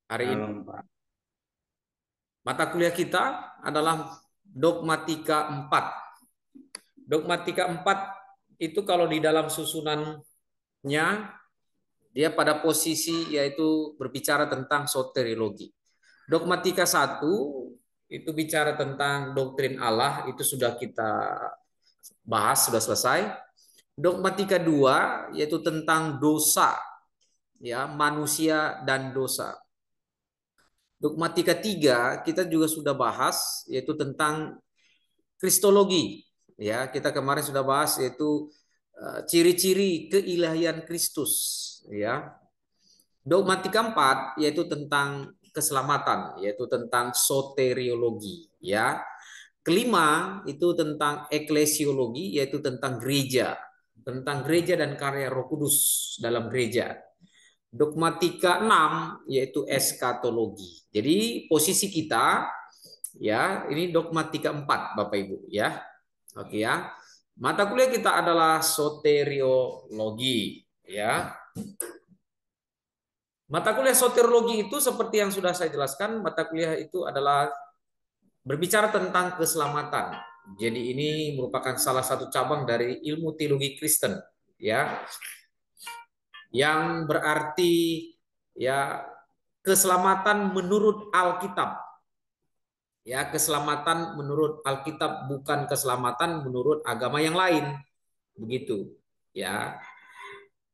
Hari ini Malam, Pak. mata kuliah kita adalah dogmatika 4. Dogmatika 4 itu kalau di dalam susunannya dia pada posisi yaitu berbicara tentang soteriologi. Dogmatika 1 itu bicara tentang doktrin Allah, itu sudah kita bahas, sudah selesai. Dogmatika 2 yaitu tentang dosa, ya, manusia dan dosa. Dogmatika 3 kita juga sudah bahas yaitu tentang kristologi. Ya, kita kemarin sudah bahas yaitu ciri-ciri keilahian Kristus, ya. Dogmatika 4 yaitu tentang keselamatan, yaitu tentang soteriologi, ya. Kelima itu tentang eklesiologi, yaitu tentang gereja dan karya Roh Kudus dalam gereja. Dogmatika 6 yaitu eskatologi. Jadi posisi kita, ya, ini dogmatika 4 Bapak Ibu, ya. Oke, ya. Mata kuliah kita adalah soteriologi, ya. Mata kuliah soteriologi itu seperti yang sudah saya jelaskan, mata kuliah itu adalah berbicara tentang keselamatan. Jadi ini merupakan salah satu cabang dari ilmu teologi Kristen, ya, yang berarti, ya, keselamatan menurut Alkitab. Ya, keselamatan menurut Alkitab, bukan keselamatan menurut agama yang lain. Begitu, ya.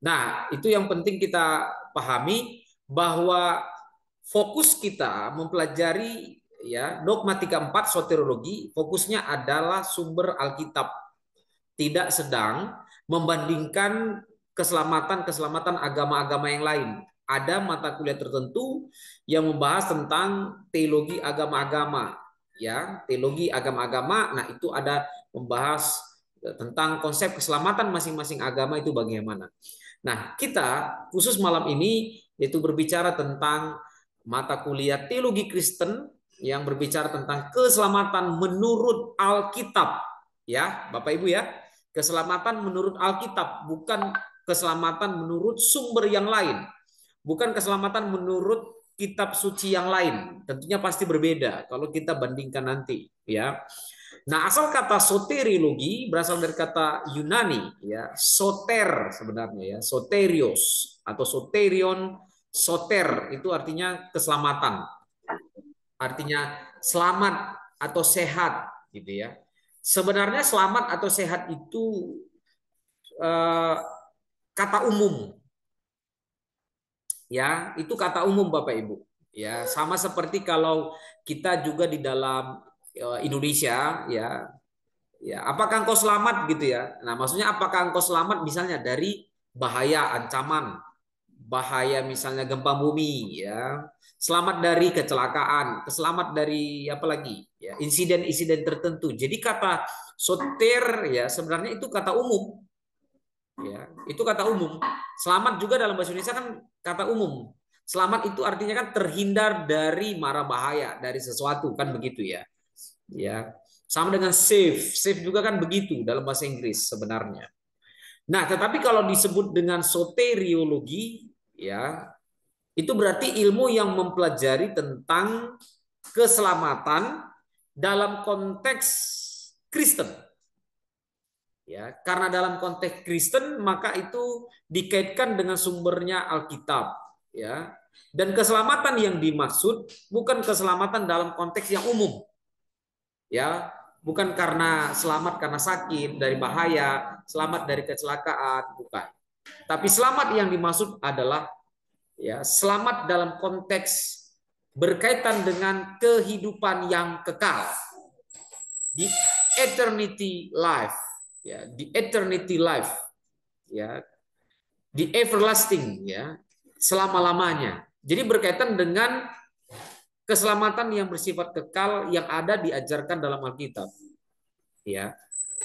Nah, itu yang penting kita pahami, bahwa fokus kita mempelajari, ya, dogmatika 4 soteriologi, fokusnya adalah sumber Alkitab, tidak sedang membandingkan keselamatan agama-agama yang lain. Ada mata kuliah tertentu yang membahas tentang teologi agama-agama, ya, teologi agama-agama. Nah, itu ada membahas tentang konsep keselamatan masing-masing agama itu bagaimana. Nah, kita khusus malam ini yaitu berbicara tentang mata kuliah teologi Kristen yang berbicara tentang keselamatan menurut Alkitab, ya, Bapak Ibu, ya. Keselamatan menurut Alkitab, bukan keselamatan menurut sumber yang lain. Bukan keselamatan menurut kitab suci yang lain. Tentunya pasti berbeda kalau kita bandingkan nanti, ya. Nah, asal kata soteriologi berasal dari kata Yunani, ya, soter sebenarnya, ya, soterios atau soterion. Soter itu artinya keselamatan, artinya selamat atau sehat, gitu ya. Sebenarnya selamat atau sehat itu eh, kata umum, ya, itu kata umum Bapak Ibu, ya, sama seperti kalau kita juga di dalam Indonesia, ya. Ya, apakah engkau selamat gitu ya? Nah, maksudnya apakah engkau selamat misalnya dari bahaya ancaman, bahaya misalnya gempa bumi, ya. Selamat dari kecelakaan, selamat dari apa lagi? Ya, insiden-insiden tertentu. Jadi kata soter, ya, sebenarnya itu kata umum, ya. Itu kata umum. Selamat juga dalam bahasa Indonesia kan kata umum. Selamat itu artinya kan terhindar dari mara bahaya dari sesuatu, kan begitu, ya. Ya. Sama dengan safe. Safe juga kan begitu dalam bahasa Inggris sebenarnya. Nah, tetapi kalau disebut dengan soteriologi, ya, itu berarti ilmu yang mempelajari tentang keselamatan dalam konteks Kristen. Ya, karena dalam konteks Kristen maka itu dikaitkan dengan sumbernya Alkitab, ya. Dan keselamatan yang dimaksud bukan keselamatan dalam konteks yang umum, ya, bukan karena selamat karena sakit dari bahaya, selamat dari kecelakaan, bukan. Tapi selamat yang dimaksud adalah, ya, selamat dalam konteks berkaitan dengan kehidupan yang kekal, di eternity life, ya, di eternity life, ya, di everlasting, ya, selama-lamanya. Jadi berkaitan dengan keselamatan yang bersifat kekal yang ada diajarkan dalam Alkitab, ya.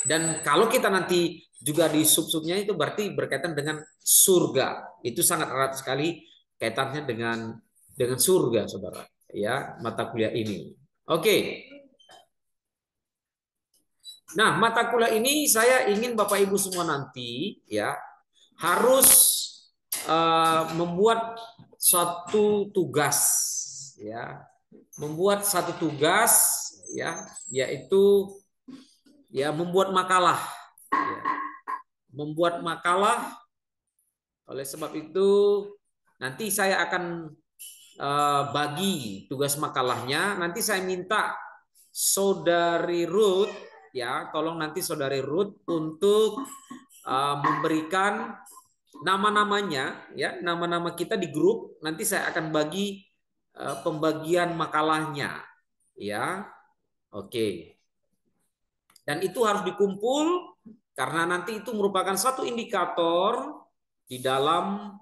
Dan kalau kita nanti juga di sub-subnya itu berarti berkaitan dengan surga. Itu sangat erat sekali kaitannya dengan surga, Saudara. Ya, mata kuliah ini. Oke. Nah, mata kuliah ini saya ingin Bapak Ibu semua nanti, ya, harus membuat suatu tugas, ya, membuat satu tugas, ya, yaitu ya membuat makalah, ya. Membuat makalah. Oleh sebab itu nanti saya akan bagi tugas makalahnya. Nanti saya minta Saudari Ruth, ya, tolong nanti Saudari Ruth untuk memberikan nama-namanya, ya, nama-nama kita di grup. Nanti saya akan bagi pembagian makalahnya, ya. Oke. Dan itu harus dikumpul karena nanti itu merupakan satu indikator di dalam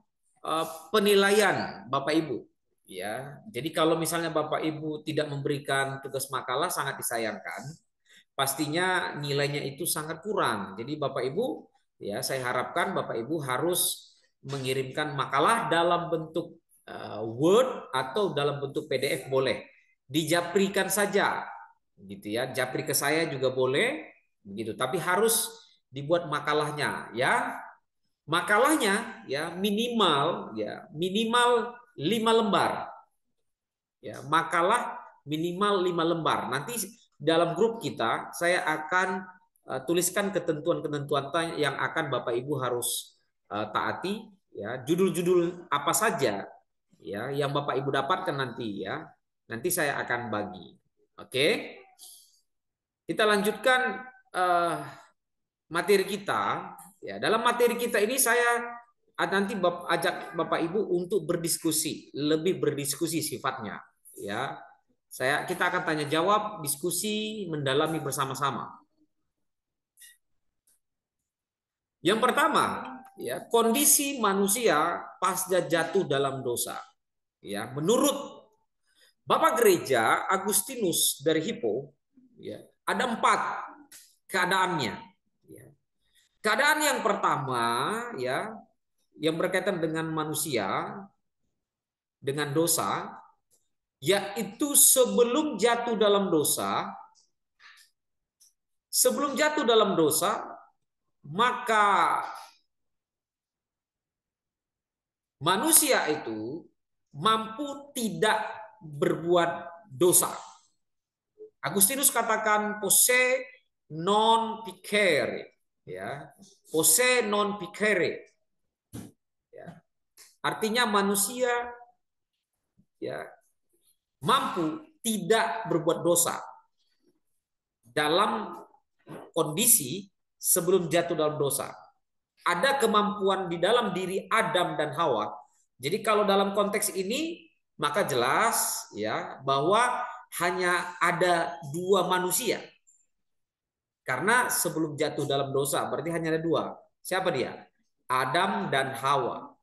penilaian Bapak Ibu, ya. Jadi kalau misalnya Bapak Ibu tidak memberikan tugas makalah, sangat disayangkan. Pastinya nilainya itu sangat kurang. Jadi Bapak Ibu, ya, saya harapkan Bapak Ibu harus mengirimkan makalah dalam bentuk Word atau dalam bentuk PDF boleh. Dijaprikan saja, gitu ya. Japri ke saya juga boleh, begitu. Tapi harus dibuat makalahnya, ya. Makalahnya, ya, minimal 5 lembar. Ya, makalah minimal 5 lembar. Nanti dalam grup kita saya akan tuliskan ketentuan-ketentuan yang akan Bapak Ibu harus taati, ya. Judul-judul apa saja, ya, yang Bapak Ibu dapatkan nanti, ya. Nanti saya akan bagi. Oke. Kita lanjutkan materi kita, ya. Dalam materi kita ini saya nanti ajak Bapak Ibu untuk berdiskusi, lebih berdiskusi sifatnya, ya. Kita akan tanya jawab, diskusi, mendalami bersama-sama. Yang pertama, ya, kondisi manusia pasca jatuh dalam dosa. Ya, menurut Bapak Gereja Agustinus dari Hippo, ya, ada 4 keadaannya. Ya. Keadaan yang pertama, ya, yang berkaitan dengan manusia dengan dosa, yaitu sebelum jatuh dalam dosa. Sebelum jatuh dalam dosa, maka manusia itu mampu tidak berbuat dosa. Agustinus katakan posse non picere, ya, posse non picere, ya. Artinya manusia, ya, mampu tidak berbuat dosa dalam kondisi sebelum jatuh dalam dosa. Ada kemampuan di dalam diri Adam dan Hawa. Jadi kalau dalam konteks ini maka jelas, ya, bahwa hanya ada 2 manusia. Karena sebelum jatuh dalam dosa berarti hanya ada 2. Siapa dia? Adam dan Hawa.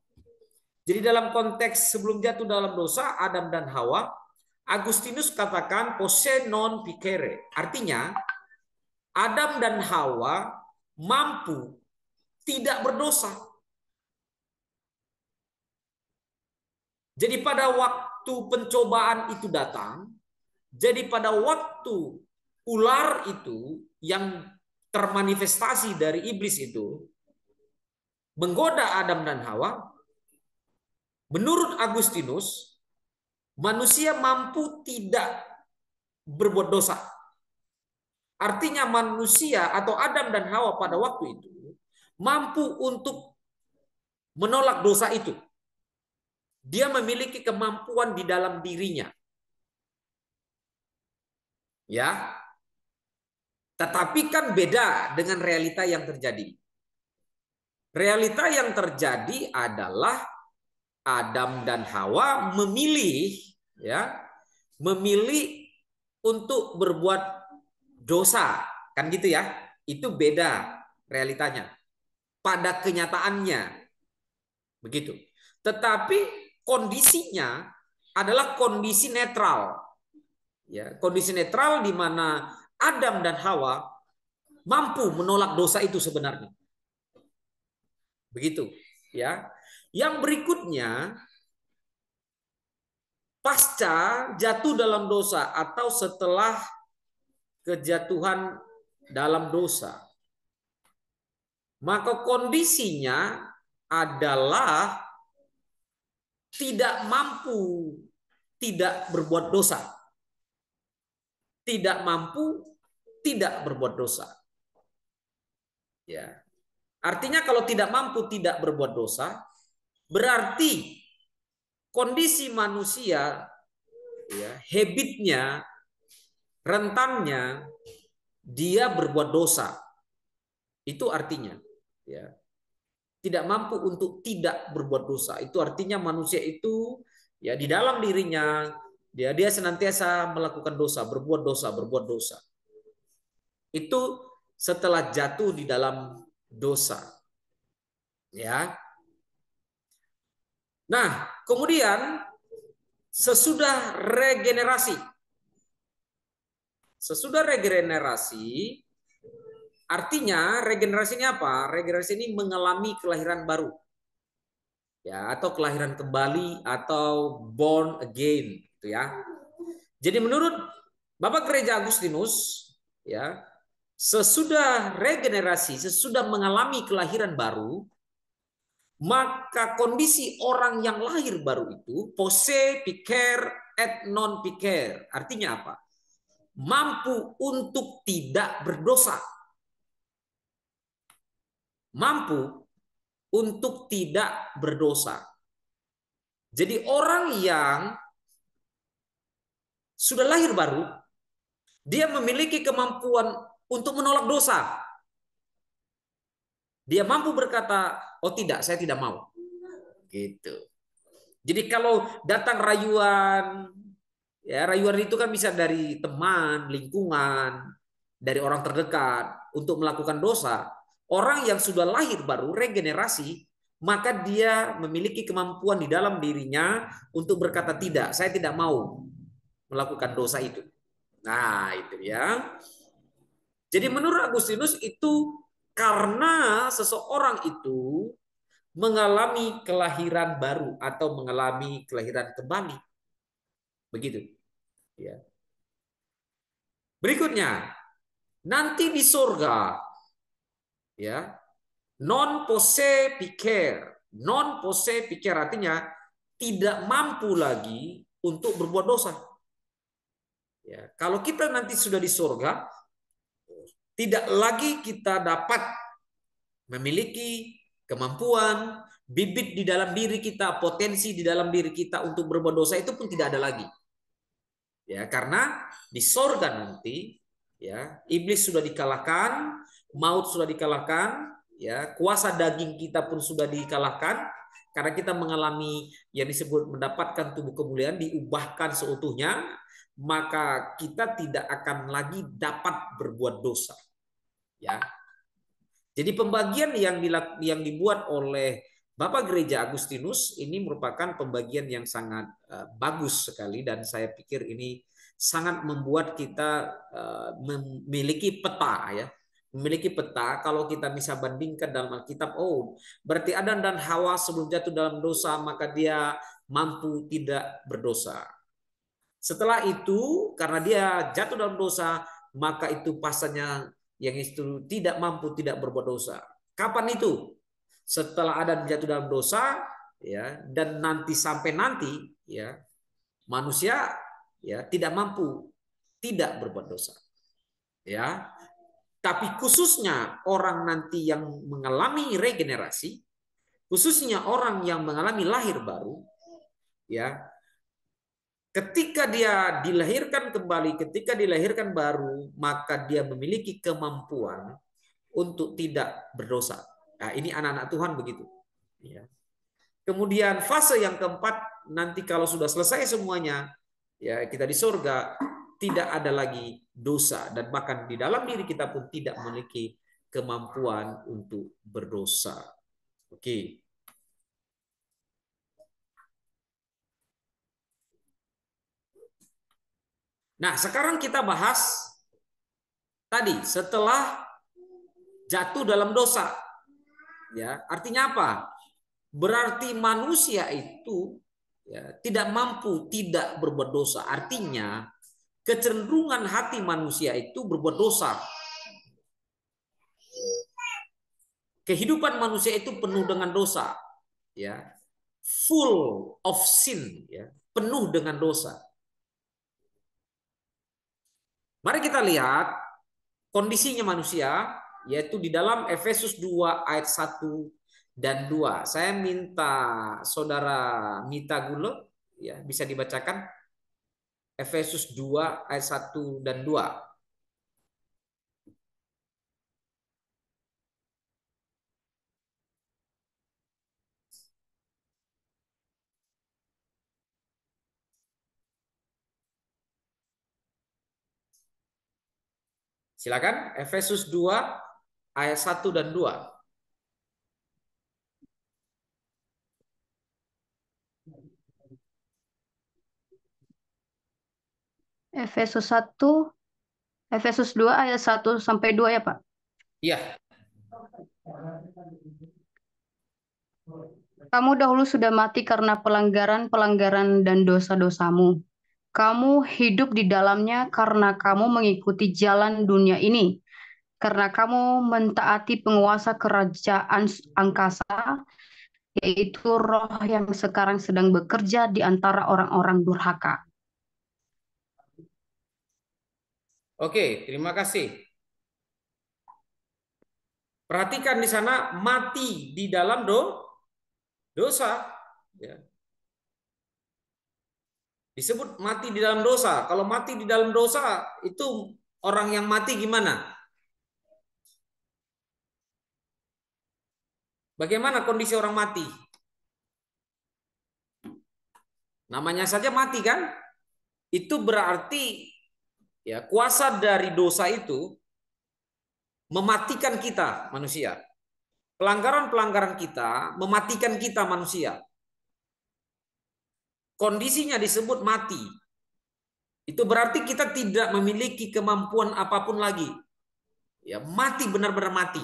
Jadi dalam konteks sebelum jatuh dalam dosa Adam dan Hawa, Agustinus katakan posse non picere. Artinya Adam dan Hawa mampu tidak berdosa. Jadi pada waktu pencobaan itu datang, jadi pada waktu ular itu yang termanifestasi dari iblis itu menggoda Adam dan Hawa, menurut Agustinus, manusia mampu tidak berbuat dosa. Artinya manusia atau Adam dan Hawa pada waktu itu mampu untuk menolak dosa itu. Dia memiliki kemampuan di dalam dirinya. Ya. Tetapi kan beda dengan realita yang terjadi. Realita yang terjadi adalah Adam dan Hawa memilih, ya, memilih untuk berbuat dosa, kan gitu ya. Itu beda realitanya pada kenyataannya. Begitu. Tetapi kondisinya adalah kondisi netral. Ya, kondisi netral di mana Adam dan Hawa mampu menolak dosa itu sebenarnya. Begitu, ya. Yang berikutnya, pasca jatuh dalam dosa atau setelah kejatuhan dalam dosa, maka kondisinya adalah tidak mampu tidak berbuat dosa. Tidak mampu tidak berbuat dosa. Ya. Artinya kalau tidak mampu tidak berbuat dosa, berarti kondisi manusia, ya, habitnya, rentannya dia berbuat dosa. Itu artinya, ya, tidak mampu untuk tidak berbuat dosa. Itu artinya manusia itu, ya, di dalam dirinya dia senantiasa melakukan dosa, berbuat dosa, berbuat dosa. Itu setelah jatuh di dalam dosa, ya. Nah, kemudian sesudah regenerasi, artinya regenerasi ini apa? Regenerasi ini mengalami kelahiran baru, ya, atau kelahiran kembali atau born again, gitu ya. Jadi menurut Bapak Gereja Agustinus, ya, sesudah regenerasi, sesudah mengalami kelahiran baru, maka kondisi orang yang lahir baru itu posse piker et non piker. Artinya apa? Mampu untuk tidak berdosa. Mampu untuk tidak berdosa. Jadi orang yang sudah lahir baru, dia memiliki kemampuan untuk menolak dosa. Dia mampu berkata, oh tidak, saya tidak mau. Gitu. Jadi kalau datang rayuan, ya, rayuan itu kan bisa dari teman, lingkungan, dari orang terdekat untuk melakukan dosa. Orang yang sudah lahir baru, regenerasi, maka dia memiliki kemampuan di dalam dirinya untuk berkata tidak, saya tidak mau melakukan dosa itu. Nah, itu ya. Jadi menurut Agustinus itu karena seseorang itu mengalami kelahiran baru atau mengalami kelahiran kembali. Begitu. Ya. Berikutnya, nanti di surga, ya, non posse piker. Non posse piker artinya tidak mampu lagi untuk berbuat dosa. Ya, kalau kita nanti sudah di surga, tidak lagi kita dapat memiliki kemampuan, bibit di dalam diri kita, potensi di dalam diri kita untuk berbuat dosa itu pun tidak ada lagi. Ya, karena di sorga nanti, ya, iblis sudah dikalahkan, maut sudah dikalahkan, ya, kuasa daging kita pun sudah dikalahkan karena kita mengalami yang disebut mendapatkan tubuh kemuliaan, diubahkan seutuhnya, maka kita tidak akan lagi dapat berbuat dosa. Ya. Jadi pembagian yang dibuat oleh Bapak Gereja Agustinus ini merupakan pembagian yang sangat bagus sekali dan saya pikir ini sangat membuat kita memiliki peta, ya. Memiliki peta kalau kita bisa bandingkan dalam Alkitab, oh, berarti Adam dan Hawa sebelum jatuh dalam dosa maka dia mampu tidak berdosa. Setelah itu karena dia jatuh dalam dosa maka itu pasalnya yang itu tidak mampu tidak berbuat dosa. Kapan itu? Setelah Adam jatuh dalam dosa, ya, dan nanti sampai nanti, ya, manusia, ya, tidak mampu tidak berbuat dosa. Ya. Tapi khususnya orang nanti yang mengalami regenerasi, khususnya orang yang mengalami lahir baru, ya, ketika dia dilahirkan kembali, ketika dilahirkan baru, maka dia memiliki kemampuan untuk tidak berdosa. Nah, ini anak-anak Tuhan begitu. Ya. Kemudian fase yang keempat, nanti kalau sudah selesai semuanya, ya, kita di surga, tidak ada lagi dosa. Dan bahkan di dalam diri kita pun tidak memiliki kemampuan untuk berdosa. Oke. Nah, sekarang kita bahas tadi setelah jatuh dalam dosa. Ya, artinya apa? Berarti manusia itu, ya, tidak mampu tidak berbuat dosa. Artinya kecenderungan hati manusia itu berbuat dosa. Kehidupan manusia itu penuh dengan dosa. Ya, full of sin, ya, penuh dengan dosa. Mari kita lihat kondisinya manusia, yaitu di dalam Efesus 2 ayat 1 dan 2. Saya minta saudara Mita Gulo, ya, bisa dibacakan Efesus 2 ayat 1 dan 2. Silakan, Efesus 2 ayat 1 dan 2. Efesus 1, Efesus 2 ayat 1 sampai 2 ya, Pak. Iya. Kamu dahulu sudah mati karena pelanggaran-pelanggaran dan dosa-dosamu. Kamu hidup di dalamnya karena kamu mengikuti jalan dunia ini. Karena kamu mentaati penguasa kerajaan angkasa, yaitu roh yang sekarang sedang bekerja di antara orang-orang durhaka. Oke, terima kasih. Perhatikan di sana mati di dalam dosa. Ya. Disebut mati di dalam dosa. Kalau mati di dalam dosa, itu orang yang mati gimana? Bagaimana kondisi orang mati? Namanya saja mati kan? Itu berarti ya kuasa dari dosa itu mematikan kita manusia. Pelanggaran-pelanggaran kita mematikan kita manusia. Kondisinya disebut mati. Itu berarti kita tidak memiliki kemampuan apapun lagi. Ya, mati, benar-benar mati.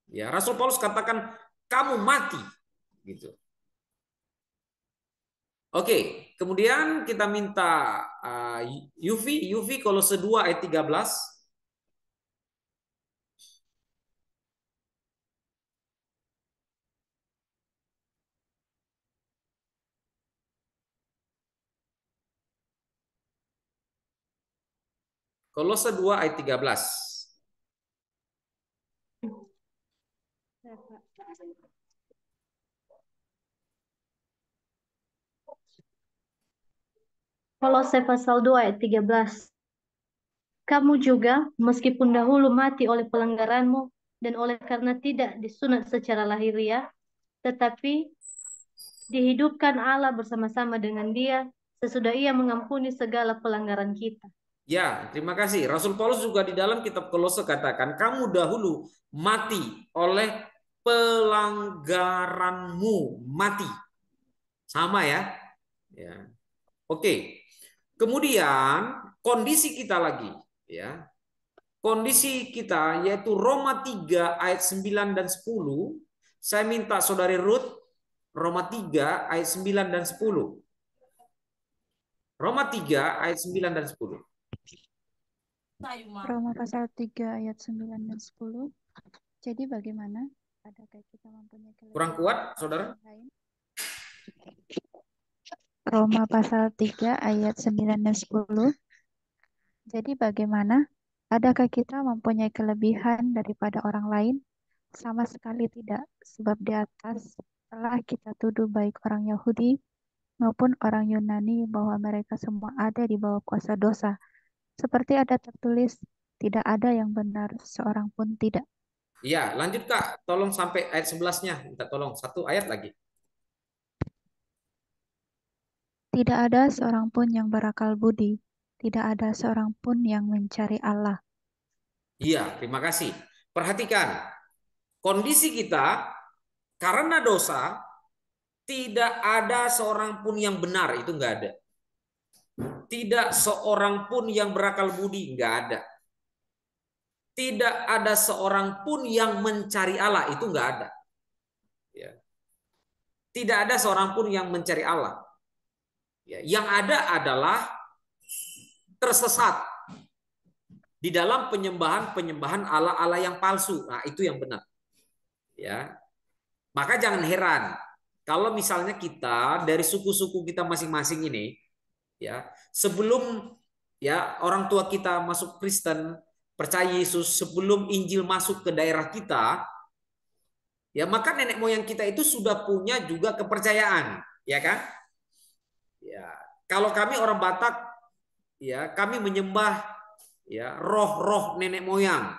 Ya, Rasul Paulus katakan kamu mati gitu. Oke, kemudian kita minta Yufi Kolose 2 ayat 13. Kolose 2 ayat 13. Kolose pasal 2 ayat 13. Kamu juga, meskipun dahulu mati oleh pelanggaranmu dan oleh karena tidak disunat secara lahiriah, tetapi dihidupkan Allah bersama-sama dengan Dia sesudah Ia mengampuni segala pelanggaran kita. Ya, terima kasih. Rasul Paulus juga di dalam kitab Kolose katakan, kamu dahulu mati oleh pelanggaranmu, mati. Sama ya. Ya. Oke. Kemudian kondisi kita lagi, ya. Kondisi kita yaitu Roma 3 ayat 9 dan 10. Saya minta saudari Ruth Roma 3 ayat 9 dan 10. Roma 3 ayat 9 dan 10. Roma pasal 3 ayat 9 dan 10. Jadi bagaimana? Adakah kita mempunyai kelebihan Kurang kuat, saudara? lain? Roma pasal 3 ayat 9 dan 10. Jadi bagaimana? Adakah kita mempunyai kelebihan daripada orang lain? Sama sekali tidak, sebab di atas telah kita tuduh baik orang Yahudi maupun orang Yunani bahwa mereka semua ada di bawah kuasa dosa. Seperti ada tertulis, tidak ada yang benar, seorang pun tidak. Iya, lanjut Kak. Tolong sampai ayat 11-nya. Minta tolong satu ayat lagi. Tidak ada seorang pun yang berakal budi, tidak ada seorang pun yang mencari Allah. Iya, terima kasih. Perhatikan, kondisi kita karena dosa tidak ada seorang pun yang benar, itu enggak ada. Tidak seorang pun yang berakal budi, enggak ada. Tidak ada seorang pun yang mencari Allah, itu enggak ada. Ya. Tidak ada seorang pun yang mencari Allah. Ya. Yang ada adalah tersesat di dalam penyembahan Allah-Allah yang palsu. Nah, itu yang benar. Ya. Maka jangan heran kalau misalnya kita dari suku-suku kita masing-masing ini, ya, sebelum ya orang tua kita masuk Kristen, percaya Yesus, sebelum Injil masuk ke daerah kita, ya maka nenek moyang kita itu sudah punya juga kepercayaan, ya kan? Ya, kalau kami orang Batak, ya kami menyembah ya roh-roh nenek moyang.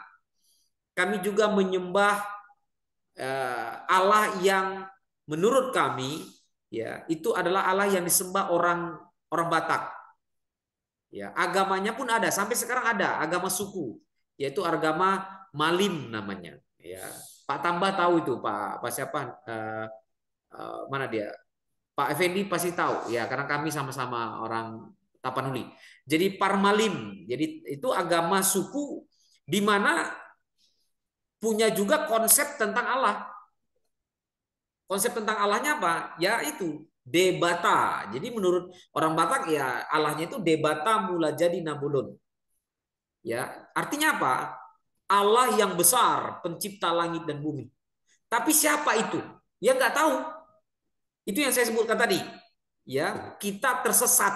Kami juga menyembah Allah yang menurut kami ya itu adalah Allah yang disembah orang orang Batak. Ya, agamanya pun ada, sampai sekarang ada agama suku, yaitu agama Malim namanya. Ya, Pak Tambah tahu itu, Pak siapa? Mana dia? Pak Effendi pasti tahu, ya karena kami sama-sama orang Tapanuli. Jadi Parmalim, jadi itu agama suku di mana punya juga konsep tentang Allah. Konsep tentang Allahnya apa? Ya itu Debata. Jadi menurut orang Batak ya Allahnya itu Debata mula jadi Nabulun. Ya, artinya apa? Allah yang besar, pencipta langit dan bumi. Tapi siapa itu? Ya nggak tahu. Itu yang saya sebutkan tadi. Ya, kita tersesat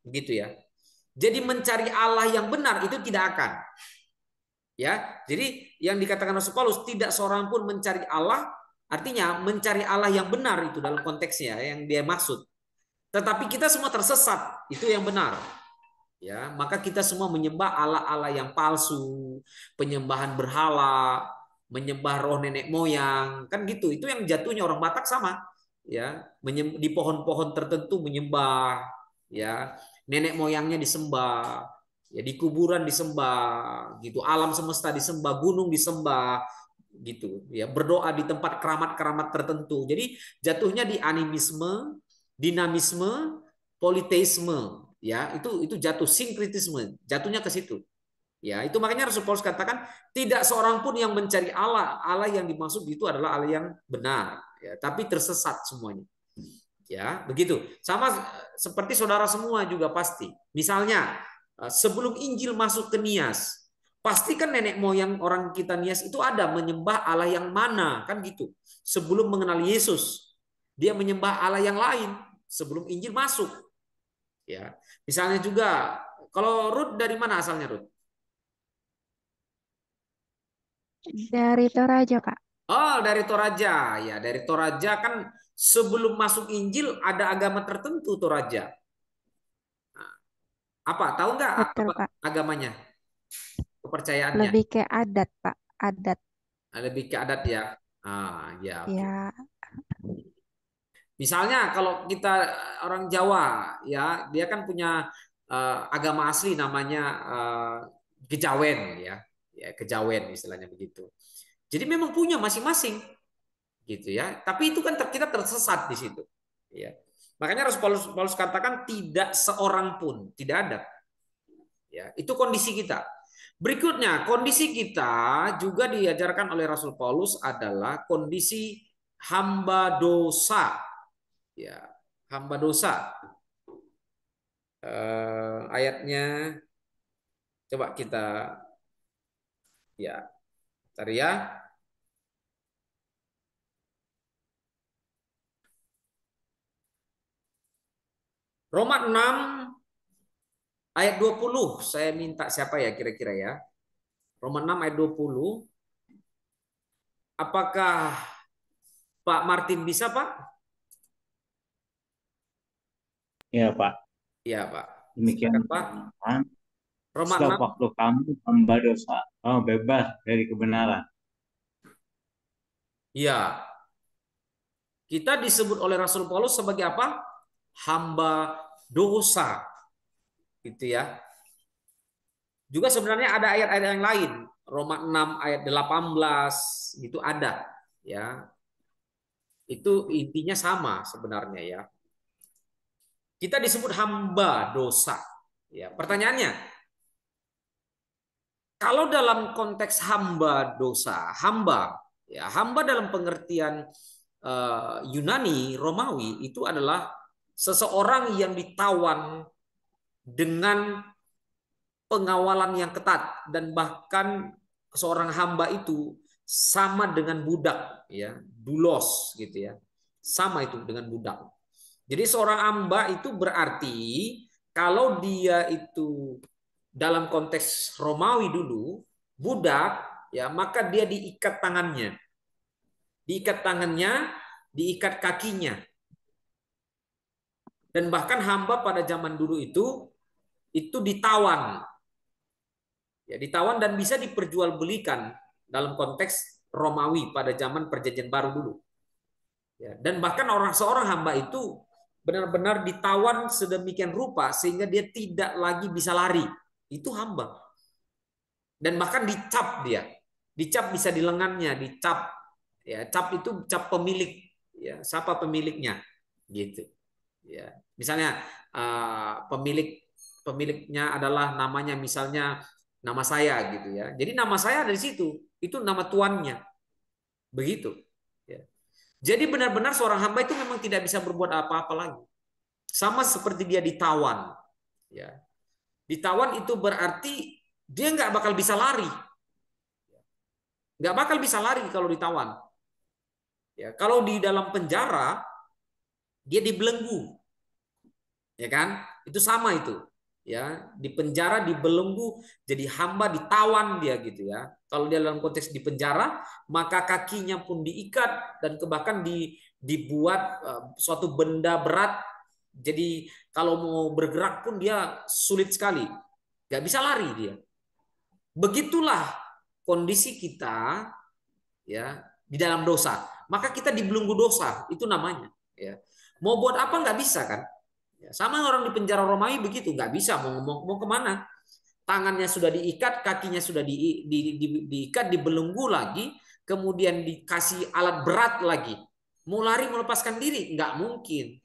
gitu ya. Jadi mencari Allah yang benar itu tidak akan. Ya, jadi yang dikatakan Rasul Paulus tidak seorang pun mencari Allah, artinya mencari Allah yang benar itu dalam konteksnya yang dia maksud. Tetapi kita semua tersesat, itu yang benar. Ya, maka kita semua menyembah Allah-Allah yang palsu, penyembahan berhala, menyembah roh nenek moyang, kan gitu. Itu yang jatuhnya orang Batak sama. Ya, di pohon-pohon tertentu menyembah, ya, nenek moyangnya disembah, ya di kuburan disembah, gitu. Alam semesta disembah, gunung disembah, gitu. Ya, berdoa di tempat keramat-keramat tertentu. Jadi jatuhnya di animisme, dinamisme, politeisme, ya itu jatuh sinkritisme, jatuhnya ke situ. Ya, itu makanya Rasul Paulus katakan tidak seorang pun yang mencari Allah. Allah yang dimaksud itu adalah Allah yang benar, ya, tapi tersesat semuanya. Ya, begitu. Sama seperti saudara semua juga pasti. Misalnya, sebelum Injil masuk ke Nias, pasti kan nenek moyang orang kita Nias itu ada menyembah Allah yang mana, kan gitu. Sebelum mengenal Yesus, dia menyembah Allah yang lain sebelum Injil masuk. Ya, misalnya juga kalau Ruth dari mana asalnya Ruth? Dari Toraja, Pak. Oh, dari Toraja. Ya, dari Toraja kan sebelum masuk Injil ada agama tertentu Toraja. Apa? Tahu nggak Betul, apa Pak. agamanya? Kepercayaannya? Lebih ke adat, Pak. Adat. Lebih ke adat ya. Ah, ya, oke. Ya, Misalnya kalau kita orang Jawa, ya dia kan punya agama asli namanya Kejawen, ya Kejawen istilahnya begitu. Jadi memang punya masing-masing, gitu ya. Tapi itu kan kita tersesat di situ, ya. Makanya Rasul Paulus katakan tidak seorang pun, tidak ada. Ya, itu kondisi kita. Berikutnya, kondisi kita juga diajarkan oleh Rasul Paulus adalah kondisi hamba dosa. Ya, hamba dosa. Ayatnya coba kita ya cari ya. Roma 6 ayat 20. Saya minta siapa ya kira-kira ya? Roma 6 ayat 20. Apakah Pak Martin bisa, Pak? Ya, Pak. Iya, Pak. Demikian Silakan, Pak. firman. Roma Sebab 6. waktu kamu hamba dosa, kamu bebas dari kebenaran. Iya. Kita disebut oleh Rasul Paulus sebagai apa? Hamba dosa. Gitu ya. Juga sebenarnya ada ayat-ayat yang lain. Roma 6 ayat 18 itu ada, ya. Itu intinya sama sebenarnya ya. Kita disebut hamba dosa. Ya, pertanyaannya, kalau dalam konteks hamba dosa, ya, hamba dalam pengertian Yunani, Romawi itu adalah seseorang yang ditawan dengan pengawalan yang ketat dan bahkan seorang hamba itu sama dengan budak, ya, doulos gitu ya. Sama itu dengan budak. Jadi seorang hamba itu berarti kalau dia itu dalam konteks Romawi dulu budak, ya maka dia diikat tangannya, diikat kakinya, dan bahkan hamba pada zaman dulu itu ditawan, ya ditawan dan bisa diperjualbelikan dalam konteks Romawi pada zaman Perjanjian Baru dulu. Ya, dan bahkan seorang hamba itu benar-benar ditawan sedemikian rupa sehingga dia tidak lagi bisa lari. Itu hamba. Dan bahkan dicap dia. Dicap bisa di lengannya, dicap. Ya, cap itu cap pemilik. Ya, siapa pemiliknya? Gitu. Ya, misalnya pemiliknya adalah namanya misalnya nama saya gitu ya. Jadi nama saya dari situ. Itu nama tuannya. Begitu. Ya. Jadi benar-benar seorang hamba itu memang tidak bisa berbuat apa-apa lagi. Sama seperti dia ditawan. Ya. Ditawan itu berarti dia nggak bakal bisa lari. Nggak bakal bisa lari kalau ditawan. Ya, kalau di dalam penjara, dia dibelenggu. Ya kan? Itu sama itu. Ya, di penjara dibelenggu, jadi hamba ditawan dia gitu ya. Kalau dia dalam konteks di penjara, maka kakinya pun diikat dan bahkan dibuat suatu benda berat. Jadi kalau mau bergerak pun dia sulit sekali, nggak bisa lari dia. Begitulah kondisi kita ya di dalam dosa. Maka kita dibelenggu dosa, itu namanya. Ya. Mau buat apa nggak bisa kan? Sama orang di penjara Romawi begitu, nggak bisa mau kemana. Tangannya sudah diikat, kakinya sudah diikat, dibelenggu lagi, kemudian dikasih alat berat lagi. Mau lari, melepaskan diri, nggak mungkin.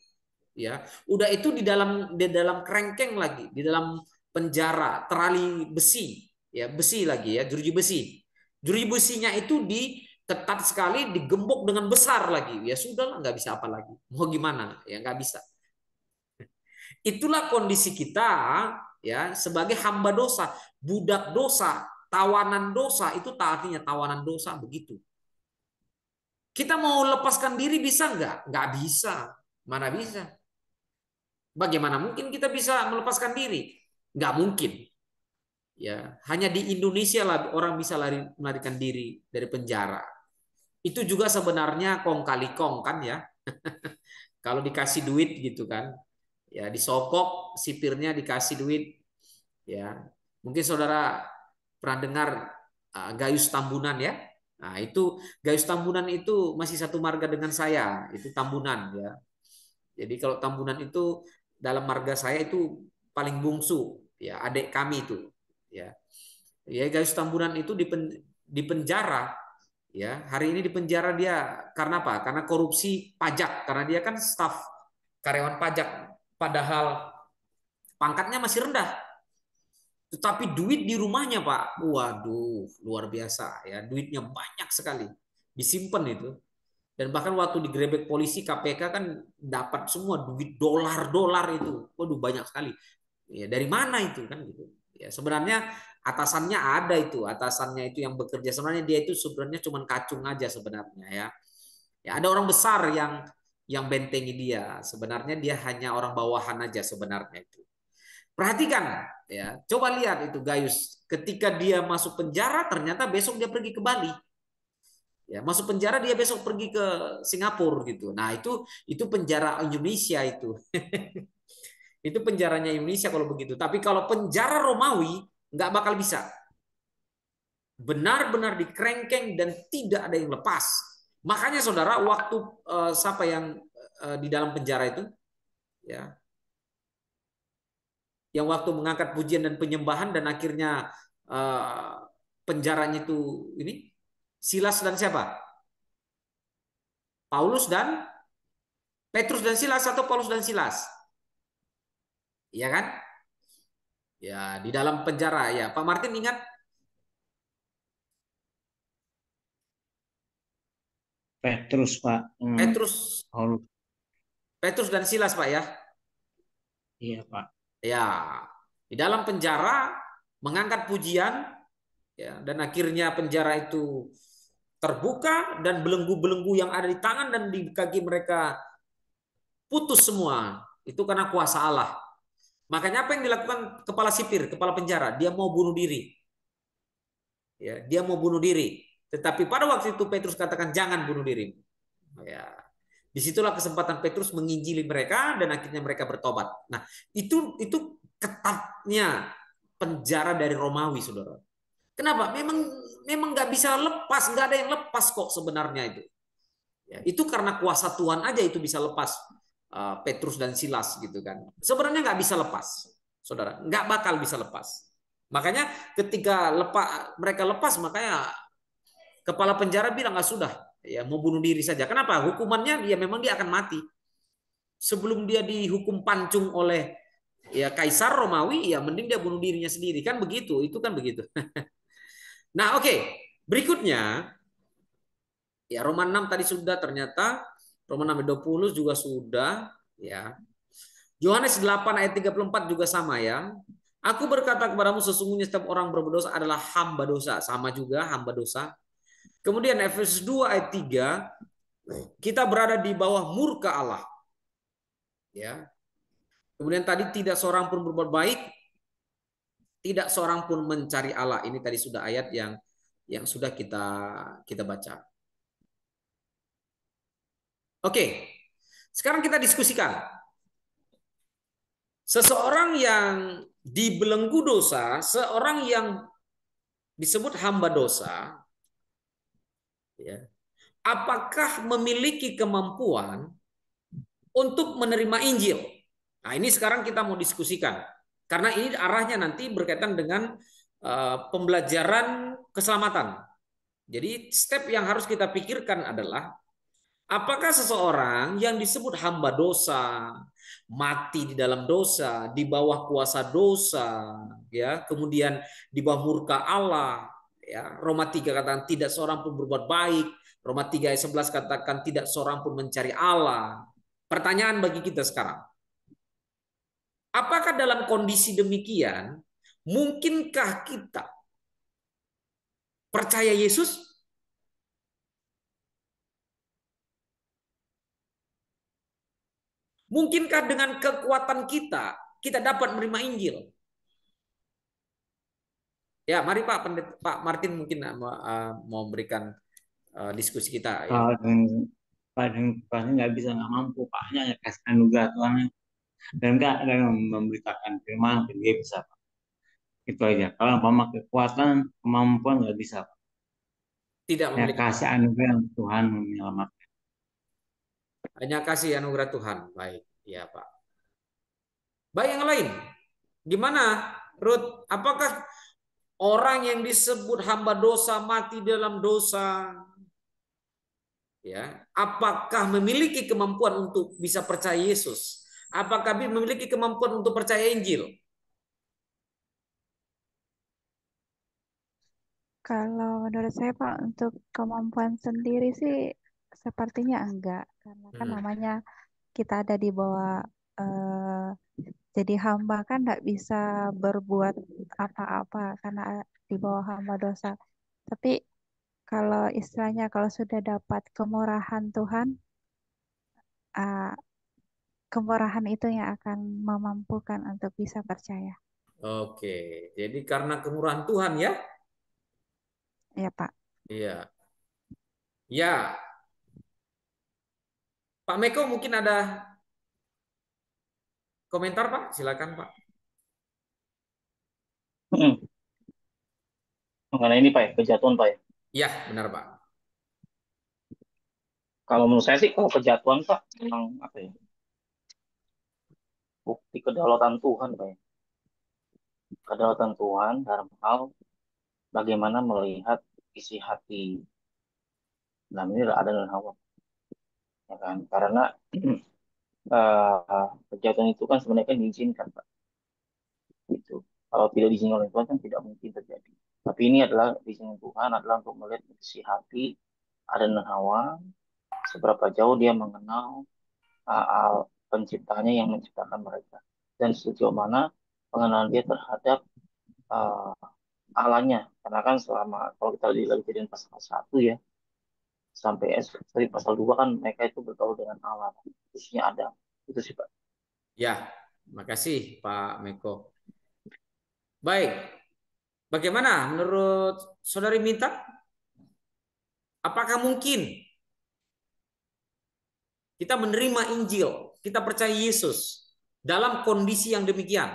Ya, udah itu di dalam kerengkeng lagi, di dalam penjara, terali besi, ya besi lagi ya, jeruji besi. Jeruji besinya itu ketat sekali, digembok dengan besar lagi. Ya sudah, nggak bisa apa lagi. Mau gimana? Ya nggak bisa. Itulah kondisi kita ya sebagai hamba dosa, budak dosa, tawanan dosa. Itu artinya tawanan dosa begitu. Kita mau lepaskan diri bisa nggak? Nggak bisa. Mana bisa? Bagaimana mungkin kita bisa melepaskan diri? Nggak mungkin. Ya, hanya di Indonesia lah orang bisa melarikan diri dari penjara. Itu juga sebenarnya kong kali kong kan ya. Kalau dikasih duit gitu kan. Ya, disokok sipirnya dikasih duit. Ya, mungkin saudara pernah dengar Gayus Tambunan ya. Nah, itu Gayus Tambunan itu masih satu marga dengan saya, itu Tambunan ya. Jadi kalau Tambunan itu dalam marga saya itu paling bungsu, ya adik kami itu, ya. Ya Gayus Tambunan itu di penjara, ya. Hari ini di penjara dia karena apa? Karena korupsi pajak, karena dia kan staf karyawan pajak, padahal pangkatnya masih rendah. Tetapi duit di rumahnya Pak, waduh luar biasa ya, duitnya banyak sekali, disimpan itu. Dan bahkan waktu digerebek polisi KPK kan dapat semua duit dolar-dolar itu, waduh banyak sekali. Ya dari mana itu kan gitu. Ya sebenarnya atasannya ada itu, atasannya itu yang bekerja sebenarnya dia itu sebenarnya cuma kacung aja sebenarnya ya. Ya ada orang besar yang bentengi dia, sebenarnya dia hanya orang bawahan aja sebenarnya itu. Perhatikan ya, coba lihat itu Gayus. Ketika dia masuk penjara, ternyata besok dia pergi ke Bali. Ya, masuk penjara dia besok pergi ke Singapura gitu. Nah, itu penjara Indonesia itu. Itu penjaranya Indonesia kalau begitu. Tapi kalau penjara Romawi nggak bakal bisa. Benar-benar dikerengkeng dan tidak ada yang lepas. Makanya saudara, waktu siapa yang di dalam penjara itu, ya, yang waktu mengangkat pujian dan penyembahan dan akhirnya penjaranya itu ini Silas dan siapa? Paulus dan Petrus dan Silas atau Paulus dan Silas? Iya kan? Ya, di dalam penjara ya. Pak Martin ingat? Petrus Pak. Petrus Paulus. Petrus dan Silas Pak ya. Iya Pak. Ya, di dalam penjara mengangkat pujian ya dan akhirnya penjara itu terbuka dan belenggu-belenggu yang ada di tangan dan di kaki mereka putus semua. Itu karena kuasa Allah. Makanya apa yang dilakukan kepala sipir, kepala penjara? Dia mau bunuh diri. Ya, dia mau bunuh diri. Tetapi pada waktu itu Petrus katakan jangan bunuh diri. Ya, disitulah kesempatan Petrus menginjili mereka dan akhirnya mereka bertobat. Nah, itu ketatnya penjara dari Romawi, saudara. Kenapa? Memang nggak bisa lepas, nggak ada yang lepas kok sebenarnya itu. Ya, itu karena kuasa Tuhan aja itu bisa lepas Petrus dan Silas gitu kan. Sebenarnya nggak bisa lepas, saudara, nggak bakal bisa lepas. Makanya ketika mereka lepas, makanya kepala penjara bilang nggak sudah, ya mau bunuh diri saja. Kenapa? Hukumannya dia memang dia akan mati. Sebelum dia dihukum pancung oleh ya Kaisar Romawi, ya mending dia bunuh dirinya sendiri kan begitu. Itu kan begitu. Nah, oke. Berikutnya ya Roma 6 tadi sudah ternyata Roma 6 ayat 20 juga sudah ya. Yohanes 8 ayat 34 juga sama ya. Aku berkata kepadamu sesungguhnya setiap orang berbuat dosa adalah hamba dosa. Sama juga hamba dosa. Kemudian Efesus 2 ayat 3, kita berada di bawah murka Allah. Ya. Kemudian tadi tidak seorang pun berbuat baik, tidak seorang pun mencari Allah. Ini tadi sudah ayat yang sudah kita baca. Oke. Sekarang kita diskusikan. Seseorang yang dibelenggu dosa, seorang yang disebut hamba dosa, ya, apakah memiliki kemampuan untuk menerima Injil? Nah, ini sekarang kita mau diskusikan. Karena ini arahnya nanti berkaitan dengan pembelajaran keselamatan. Jadi step yang harus kita pikirkan adalah apakah seseorang yang disebut hamba dosa, mati di dalam dosa, di bawah kuasa dosa, ya, kemudian di bawah murka Allah, ya. Roma 3 katakan tidak seorang pun berbuat baik, Roma 3 ayat 11 katakan tidak seorang pun mencari Allah. Pertanyaan bagi kita sekarang, apakah dalam kondisi demikian mungkinkah kita percaya Yesus? Mungkinkah dengan kekuatan kita dapat menerima Injil? Ya, mari Pak Martin mungkin mau memberikan diskusi kita. Ya. Kalau dengan Tuhan nggak bisa, nggak mampu, Pak. Hanya kasih anugerah Tuhan dan nggak dengan memberitakan firman, dia bisa, Pak. Itu aja. Kalau memakai kekuatan, kemampuan nggak bisa, Pak. Tidak Ya memiliki, kasih anugerah Tuhan menyelamatkan. hanya kasih anugerah Tuhan. Baik, ya Pak. Baik, yang lain, gimana, Ruth? Apakah orang yang disebut hamba dosa mati dalam dosa, ya, apakah memiliki kemampuan untuk bisa percaya Yesus? Apakah memiliki kemampuan untuk percaya Injil? Kalau menurut saya Pak, untuk kemampuan sendiri sih sepertinya enggak. Karena kan Hmm. namanya kita ada di bawah, jadi hamba kan enggak bisa berbuat apa-apa karena di bawah hamba dosa. Tapi kalau istilahnya kalau sudah dapat kemurahan Tuhan, uh, kemurahan itu yang akan memampukan untuk bisa percaya. Oke, jadi karena kemurahan Tuhan ya? Ya Pak. Iya. Ya, Pak Meko mungkin ada komentar Pak? Silakan Pak. Mengenai ini Pak, ya, kejatuhan Pak. Ya. Ya, benar Pak. Kalau menurut saya sih, kalau kejatuhan Pak, memang apa ya, bukti kedaulatan Tuhan Pak. Ya. Kedaulatan Tuhan dalam hal bagaimana melihat isi hati. Nah, ini adalah Adam dan Hawa, ya kan? Karena kejatuhan itu kan sebenarnya kan diizinkan Pak. Gitu. Kalau tidak diizinkan oleh Tuhan kan tidak mungkin terjadi. Tapi ini adalah diizinkan Tuhan adalah untuk melihat isi hati Adam dan Hawa, seberapa jauh dia mengenal penciptanya yang menciptakan mereka dan sejauh mana pengenalan dia terhadap uh, Allahnya, karena kan selama kalau kita lihat kejadian pasal 1 ya, sampai sorry, pasal 2 kan mereka itu bergaul dengan Allah, khususnya Adam. Itu sih Pak. Ya, makasih Pak Meko. Baik, bagaimana menurut Saudari Mita? Apakah mungkin kita menerima Injil, kita percaya Yesus dalam kondisi yang demikian?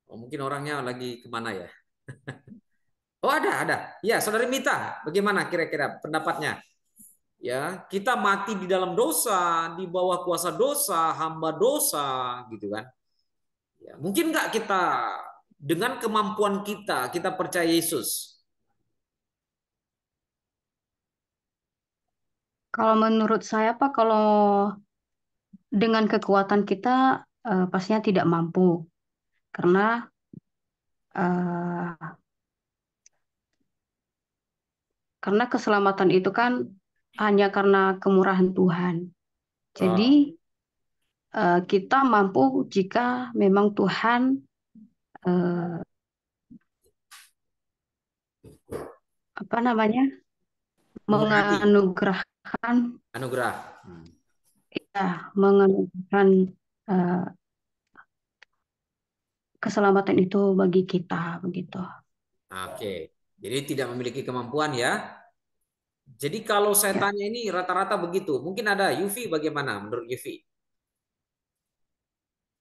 Oh, mungkin orangnya lagi kemana ya? Oh, ada. Ya, Saudari Mita, bagaimana kira-kira pendapatnya? Ya, kita mati di dalam dosa, di bawah kuasa dosa, hamba dosa, gitu kan? Ya, mungkin nggak kita dengan kemampuan kita percaya Yesus? Kalau menurut saya, Pak, kalau dengan kekuatan kita pastinya tidak mampu. Karena eh, karena keselamatan itu kan hanya karena kemurahan Tuhan. Jadi Oh, kita mampu jika memang Tuhan eh, apa namanya memberkati menganugerahkan anugerah. ya menganugerahkan eh, keselamatan itu bagi kita begitu. Oke, jadi tidak memiliki kemampuan ya. Jadi kalau saya Ya. tanya ini rata-rata begitu. Mungkin ada Yufi, bagaimana menurut Yufi?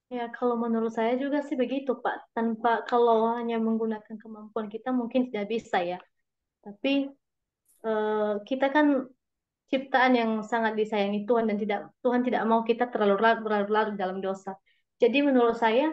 Ya, kalau menurut saya juga sih begitu, Pak. Tanpa kalau hanya menggunakan kemampuan kita mungkin tidak bisa ya. Tapi kita kan ciptaan yang sangat disayangi Tuhan dan Tuhan tidak mau kita terlalu berlarut-larut dalam dosa. Jadi menurut saya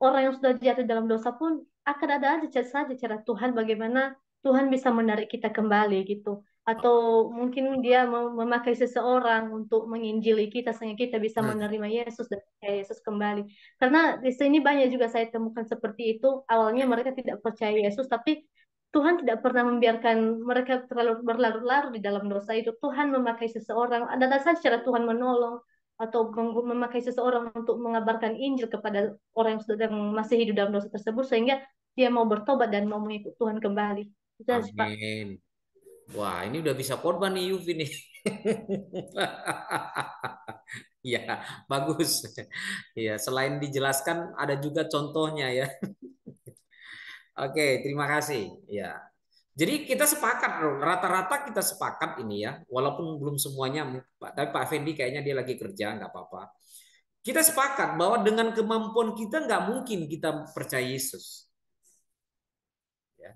orang yang sudah jatuh dalam dosa pun akan ada aja saja cara Tuhan bagaimana Tuhan bisa menarik kita kembali gitu. Atau mungkin dia memakai seseorang untuk menginjili kita sehingga kita bisa Hmm. menerima Yesus dan percaya Yesus kembali. Karena di sini banyak juga saya temukan seperti itu. Awalnya mereka tidak percaya Yesus, tapi Tuhan tidak pernah membiarkan mereka terlalu berlarut-larut di dalam dosa itu. Tuhan memakai seseorang, ada saja cara Tuhan menolong atau memakai seseorang untuk mengabarkan Injil kepada orang yang sedang masih hidup dalam dosa tersebut sehingga dia mau bertobat dan mau mengikut Tuhan kembali. Itu aja, Pak. Amin. Wah, ini udah bisa korban nih Yufi nih. Ya, bagus. Ya, selain dijelaskan ada juga contohnya ya. Oke, terima kasih. Ya. Jadi kita sepakat, rata-rata kita sepakat ini ya, walaupun belum semuanya, tapi Pak Fendi kayaknya dia lagi kerja, nggak apa-apa. Kita sepakat bahwa dengan kemampuan kita nggak mungkin kita percaya Yesus. Ya.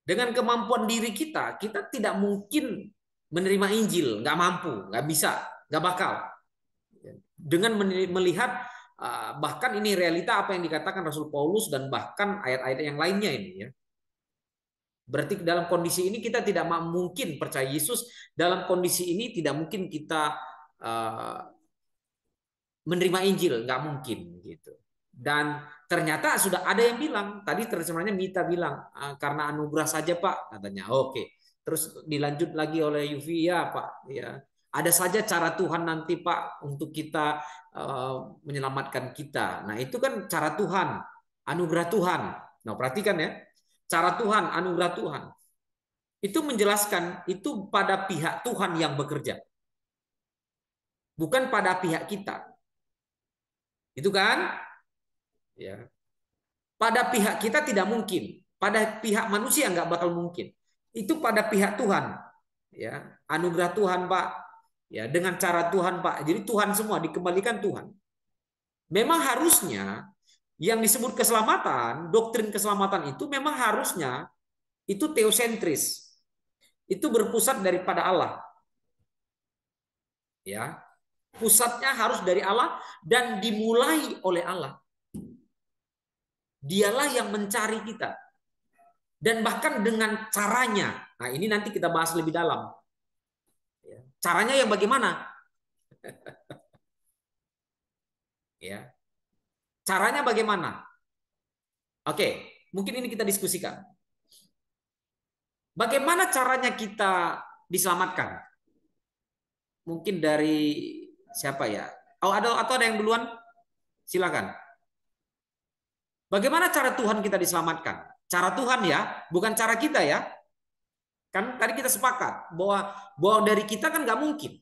Dengan kemampuan diri kita tidak mungkin menerima Injil, nggak mampu, nggak bisa, nggak bakal. Dengan melihat bahkan ini realita apa yang dikatakan Rasul Paulus dan bahkan ayat-ayat yang lainnya ini ya. Berarti dalam kondisi ini kita tidak mungkin percaya Yesus. Dalam kondisi ini tidak mungkin kita uh, menerima Injil, nggak mungkin gitu. Dan ternyata sudah ada yang bilang, tadi terjemahnya Mita bilang, karena anugerah saja Pak, katanya. Oke. Terus dilanjut lagi oleh Yufi, ya Pak, ya. Ada saja cara Tuhan nanti Pak untuk kita menyelamatkan kita. Nah itu kan cara Tuhan, anugerah Tuhan. Nah perhatikan ya, cara Tuhan, anugerah Tuhan. Itu menjelaskan itu pada pihak Tuhan yang bekerja, bukan pada pihak kita. Itu kan? Ya. Pada pihak kita tidak mungkin, pada pihak manusia nggak bakal mungkin. Itu pada pihak Tuhan, ya anugerah Tuhan Pak, ya dengan cara Tuhan Pak. Jadi Tuhan semua dikembalikan Tuhan. Memang harusnya yang disebut keselamatan, doktrin keselamatan itu memang harusnya itu teosentris, itu berpusat daripada Allah, ya pusatnya harus dari Allah dan dimulai oleh Allah. Dialah yang mencari kita. Dan bahkan dengan caranya. Nah ini nanti kita bahas lebih dalam. Caranya yang bagaimana? Ya, caranya bagaimana? Oke, mungkin ini kita diskusikan. Bagaimana caranya kita diselamatkan? Mungkin dari siapa ya? Oh, atau ada yang duluan? Silakan. Bagaimana cara Tuhan kita diselamatkan? Cara Tuhan ya, bukan cara kita ya. Kan tadi kita sepakat bahwa dari kita kan nggak mungkin.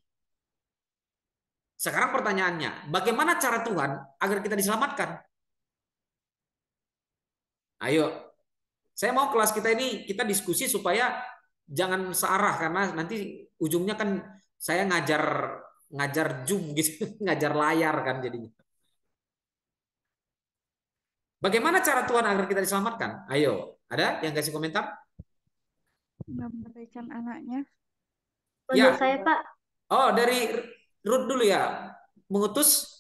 Sekarang pertanyaannya, bagaimana cara Tuhan agar kita diselamatkan? Ayo, saya mau kelas kita ini kita diskusi supaya jangan searah karena nanti ujungnya kan saya ngajar Zoom gitu, ngajar layar kan jadinya. Bagaimana cara Tuhan agar kita diselamatkan? Ayo, ada yang kasih komentar? Memberikan anaknya. Lanjut Ya. saya, Pak. Oh, dari Ruth dulu ya. Mengutus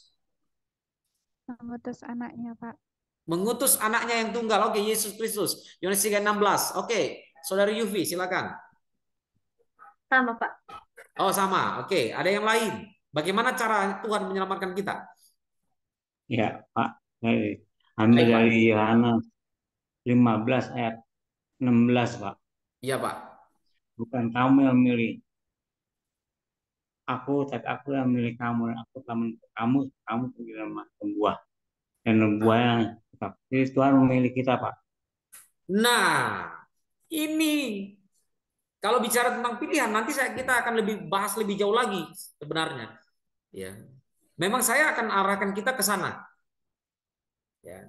Anaknya, Pak. mengutus anaknya yang tunggal. Oke, Yesus Kristus. Yohanes 3:16. Oke, Saudari Yufi silakan. Sama, Pak. Oh, sama. Oke, ada yang lain. Bagaimana cara Tuhan menyelamatkan kita? Ya, Pak. Ambil Baik, Pak. dari Yohanes 15 ayat 16, Pak. Iya, Pak. Bukan kamu yang milih aku, tapi aku yang milih kamu. Dan aku telah menentukan kamu pergi dan makan buah. Dan buah yang tetap. Jadi Tuhan memilih kita, Pak. Nah, ini kalau bicara tentang pilihan nanti kita akan lebih bahas lebih jauh lagi sebenarnya. Ya. Memang saya akan arahkan kita ke sana. Ya.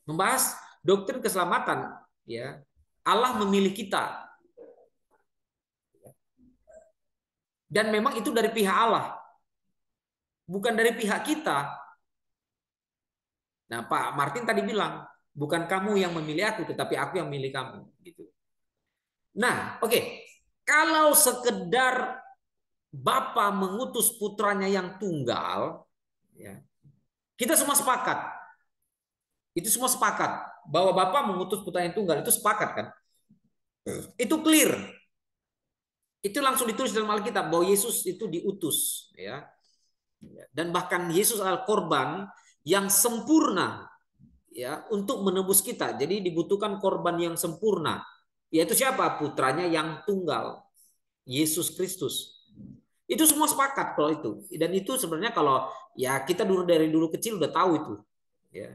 Membahas doktrin keselamatan, ya. Allah memilih kita. Dan memang itu dari pihak Allah, bukan dari pihak kita. Nah, Pak Martin tadi bilang, bukan kamu yang memilih aku, tetapi aku yang memilih kamu. Gitu. Nah, oke. Kalau sekedar Bapa mengutus putranya yang tunggal, ya, kita semua sepakat. Itu semua sepakat bahwa Bapa mengutus putranya yang tunggal, itu sepakat kan? Itu clear. Itu langsung ditulis dalam Alkitab bahwa Yesus itu diutus, ya. Dan bahkan Yesus adalah korban yang sempurna, ya, untuk menebus kita. Jadi dibutuhkan korban yang sempurna, yaitu siapa? Putranya yang tunggal, Yesus Kristus. Itu semua sepakat kalau itu. Dan itu sebenarnya kalau ya kita dari dulu kecil udah tahu itu, ya.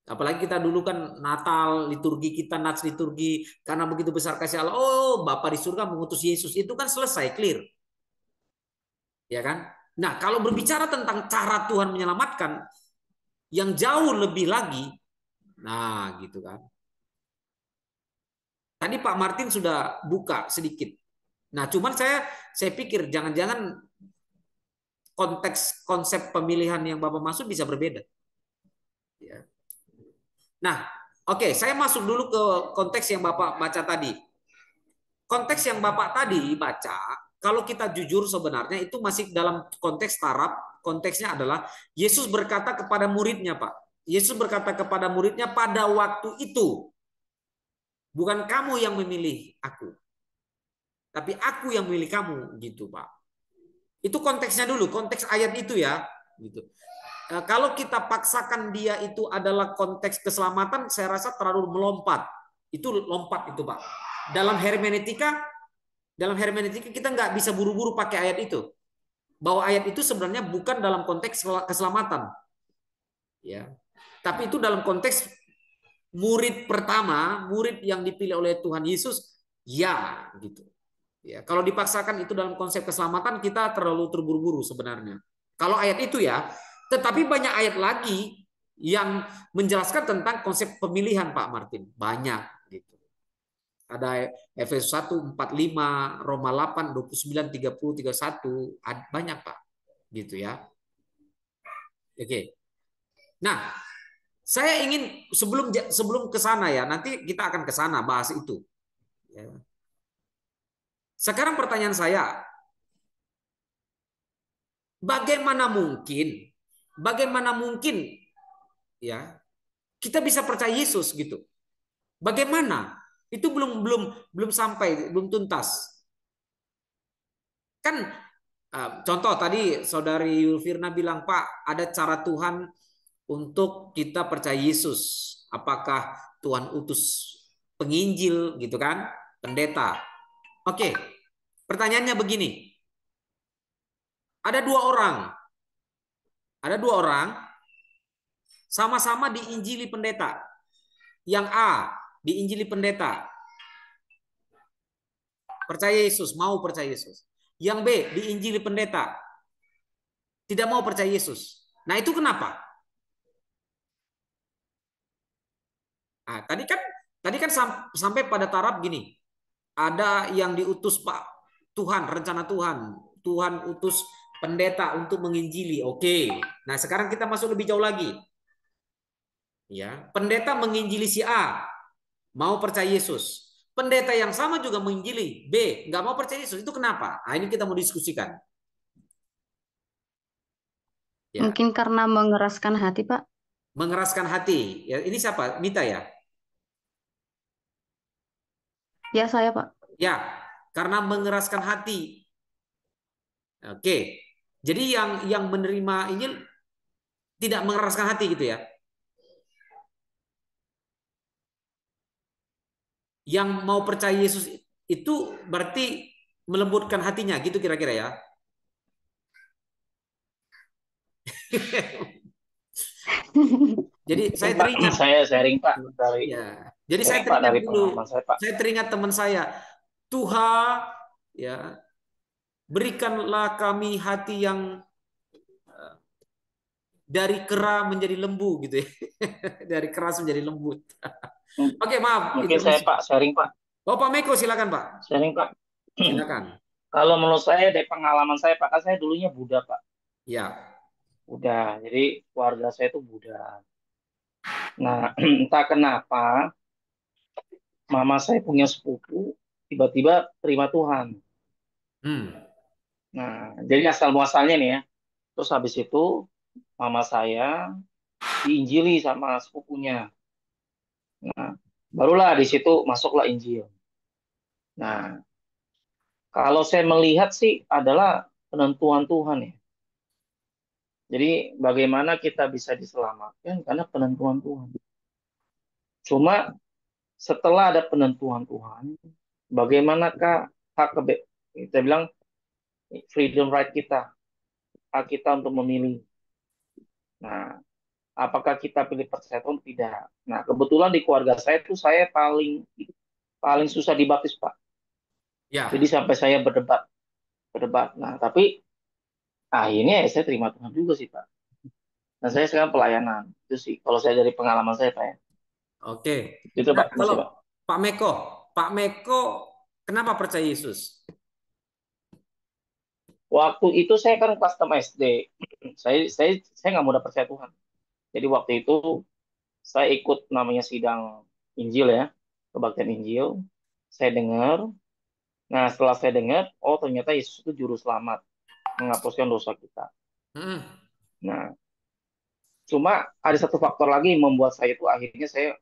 Apalagi kita dulu kan Natal, liturgi kita Nats liturgi, karena begitu besar kasih Allah, oh Bapa di surga mengutus Yesus, itu kan selesai, clear. Ya kan? Nah, kalau berbicara tentang cara Tuhan menyelamatkan yang jauh lebih lagi, nah gitu kan. Tadi Pak Martin sudah buka sedikit. Nah, cuman saya pikir jangan-jangan konteks konsep pemilihan yang Bapak maksud bisa berbeda. Ya. Nah, oke, saya masuk dulu ke konteks yang Bapak baca tadi. Konteks yang Bapak tadi baca, kalau kita jujur sebenarnya itu masih dalam konteks taraf. Konteksnya adalah Yesus berkata kepada muridnya, Pak. Yesus berkata kepada muridnya pada waktu itu, bukan kamu yang memilih aku, tapi aku yang memilih kamu, gitu, Pak. Itu konteksnya dulu, konteks ayat itu ya, gitu. Kalau kita paksakan dia itu adalah konteks keselamatan, saya rasa terlalu melompat. Itu lompat itu, Pak. Dalam hermeneutika kita nggak bisa buru-buru pakai ayat itu. Bahwa ayat itu sebenarnya bukan dalam konteks keselamatan. Ya. Tapi itu dalam konteks murid pertama, murid yang dipilih oleh Tuhan Yesus, ya gitu. Ya, kalau dipaksakan itu dalam konsep keselamatan kita terlalu terburu-buru sebenarnya. Kalau ayat itu ya, tetapi banyak ayat lagi yang menjelaskan tentang konsep pemilihan Pak Martin. Banyak gitu. Ada Efesus 1, 45, Roma 8, 29, 30, 31, banyak Pak. Gitu ya. Oke. Nah, saya ingin sebelum ke sana ya, nanti kita akan ke sana bahas itu. Ya. Sekarang pertanyaan saya, bagaimana mungkin ya kita bisa percaya Yesus gitu? Bagaimana? Itu belum sampai, belum tuntas. Kan contoh tadi Saudari Yulfirna bilang, Pak, ada cara Tuhan untuk kita percaya Yesus. Apakah Tuhan utus penginjil gitu kan? pendeta. Oke, pertanyaannya begini. Ada dua orang sama-sama diinjili pendeta. Yang A diinjili pendeta, percaya Yesus, mau percaya Yesus. Yang B diinjili pendeta, tidak mau percaya Yesus. Nah, itu kenapa? Nah, tadi kan sampai pada taraf gini. Ada yang diutus Pak Tuhan, rencana Tuhan. Tuhan utus pendeta untuk menginjili. Oke. Nah, sekarang kita masuk lebih jauh lagi. Ya, pendeta menginjili si A, mau percaya Yesus. Pendeta yang sama juga menginjili B, nggak mau percaya Yesus. Itu kenapa? Nah, ini kita mau diskusikan. Ya, Mungkin karena mengeraskan hati, Pak. mengeraskan hati. Ya, ini siapa? Mita ya? Ya, saya, Pak. Ya, karena mengeraskan hati. Oke. Jadi yang menerima Injil tidak mengeraskan hati gitu ya. Yang mau percaya Yesus itu berarti melembutkan hatinya gitu kira-kira ya. Jadi saya Pak, teringat saya sharing Pak dari ya. Jadi saya sharing Pak teringat dari dulu. pengalaman saya Pak. Saya teringat teman saya. Tuhan ya, berikanlah kami hati yang dari kera menjadi lembu gitu ya. Dari keras menjadi lembut. Oke, maaf Mungkin saya interupsi. Pak sharing Pak, Oh, Pak Meko silakan, Pak. sharing Pak. Silakan. Kalau menurut saya dari pengalaman saya Pak, kan saya dulunya Buddha Pak, Ya. Buddha. Jadi keluarga saya itu Buddha. Nah, entah kenapa mama saya punya sepupu tiba-tiba terima Tuhan. Hmm. Nah, jadi asal muasalnya nih ya. Terus habis itu mama saya diinjili sama sepupunya. Nah, barulah di situ masuklah Injil. Nah, kalau saya melihat sih adalah penentuan Tuhan ya. Jadi bagaimana kita bisa diselamatkan karena penentuan Tuhan. Cuma setelah ada penentuan Tuhan, bagaimanakah hak kita bilang freedom right kita, hak kita untuk memilih. Nah, apakah kita pilih percaya atau tidak? Nah, kebetulan di keluarga saya tuh saya paling paling susah dibaptis, Pak. Jadi Ya. sampai saya berdebat, berdebat. Nah, tapi akhirnya ya saya terima Tuhan juga sih, Pak. Dan saya sekarang pelayanan. Itu sih kalau saya dari pengalaman saya, Pak ya. Oke. Itu, Nah, Pak. kalau Masih, Pak. Pak Meko, Pak Meko kenapa percaya Yesus? Waktu itu saya kan kelas 6 SD. Saya nggak mudah percaya Tuhan. Jadi waktu itu saya ikut namanya sidang Injil ya, kebaktian Injil. Saya dengar. Nah, setelah saya dengar, oh ternyata Yesus itu juru selamat, menghapuskan dosa kita. Hmm. Nah, cuma ada satu faktor lagi yang membuat saya itu akhirnya saya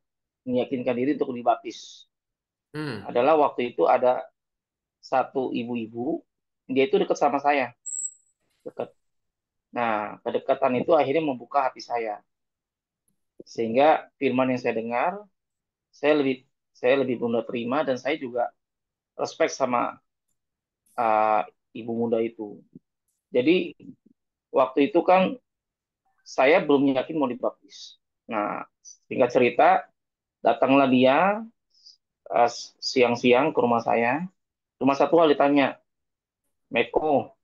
meyakinkan diri untuk dibaptis. Hmm. Adalah waktu itu ada satu ibu-ibu, dia itu dekat sama saya, dekat. Nah, kedekatan itu akhirnya membuka hati saya. Sehingga firman yang saya dengar, saya lebih saya lebih mudah terima dan saya juga respect sama uh, ibu muda itu. Jadi waktu itu kan saya belum yakin mau dibaptis. Nah, singkat cerita, datanglah dia siang-siang ke rumah saya. Cuma satu hal ditanya, Meko,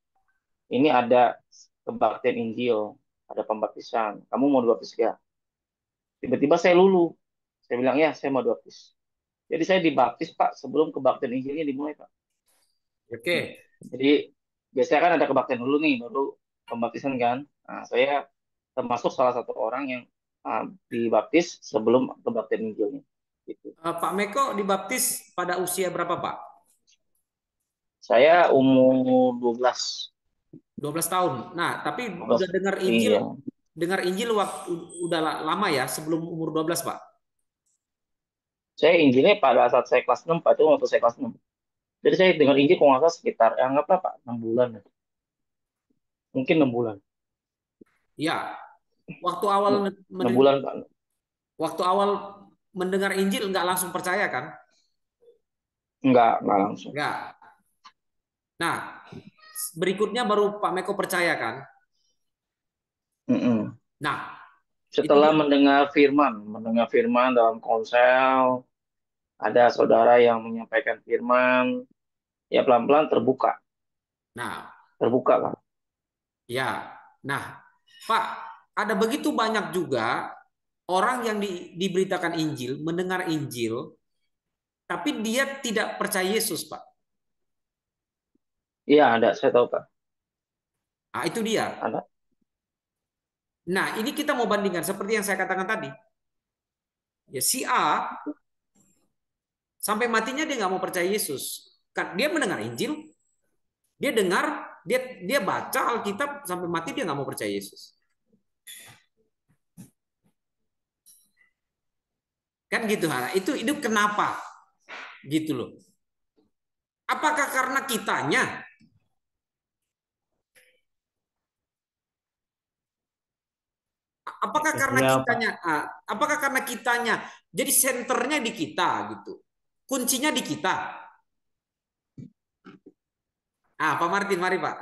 ini ada kebaktian Injil, ada pembaptisan. Kamu mau dibaptis gak? Tiba-tiba saya lulu. Saya bilang, ya, saya mau dibaptis. Jadi saya dibaptis, Pak, sebelum kebaktian Injilnya dimulai, Pak. Oke. Jadi biasanya kan ada kebaktian dulu nih, baru pembaptisan kan. Nah, saya termasuk salah satu orang yang dibaptis sebelum kebaktian Injilnya. Gitu. Pak Meko dibaptis pada usia berapa, Pak? Saya umur 12. 12 tahun. Nah, tapi 12. udah Iya. dengar Injil waktu udah lama ya, sebelum umur 12, Pak. Saya Injilnya pada saat saya kelas 6, Pak, itu waktu saya kelas 6. Jadi saya dengar Injil kalau nggak salah sekitar, anggaplah Pak, 6 bulan. Mungkin 6 bulan. Ya, waktu awal 6 bulan, Pak. waktu awal mendengar Injil nggak langsung percaya kan? Enggak langsung. Enggak. Nah, berikutnya baru Pak Meko percaya kan? Mm-mm. Nah, itu Setelah dia. mendengar firman dalam konsel, ada saudara yang menyampaikan firman, ya pelan-pelan Nah, terbuka lah. ya. Nah, Pak, ada begitu banyak juga orang yang diberitakan Injil, mendengar Injil, tapi dia tidak percaya Yesus, Pak. Iya ada, saya tahu Kak. Nah, itu dia. Ada. Nah, ini kita mau bandingkan seperti yang saya katakan tadi. Ya, si A sampai matinya dia nggak mau percaya Yesus. Kan dia mendengar Injil, dia dengar, dia baca Alkitab sampai mati dia nggak mau percaya Yesus. Kan gitu, nah, itu kenapa? Gitu loh. Apakah karena kitanya? Apakah karena Ya, Pak. kitanya? Apakah karena kitanya? Jadi senternya di kita gitu. Kuncinya di kita. Pak Martin, mari Pak.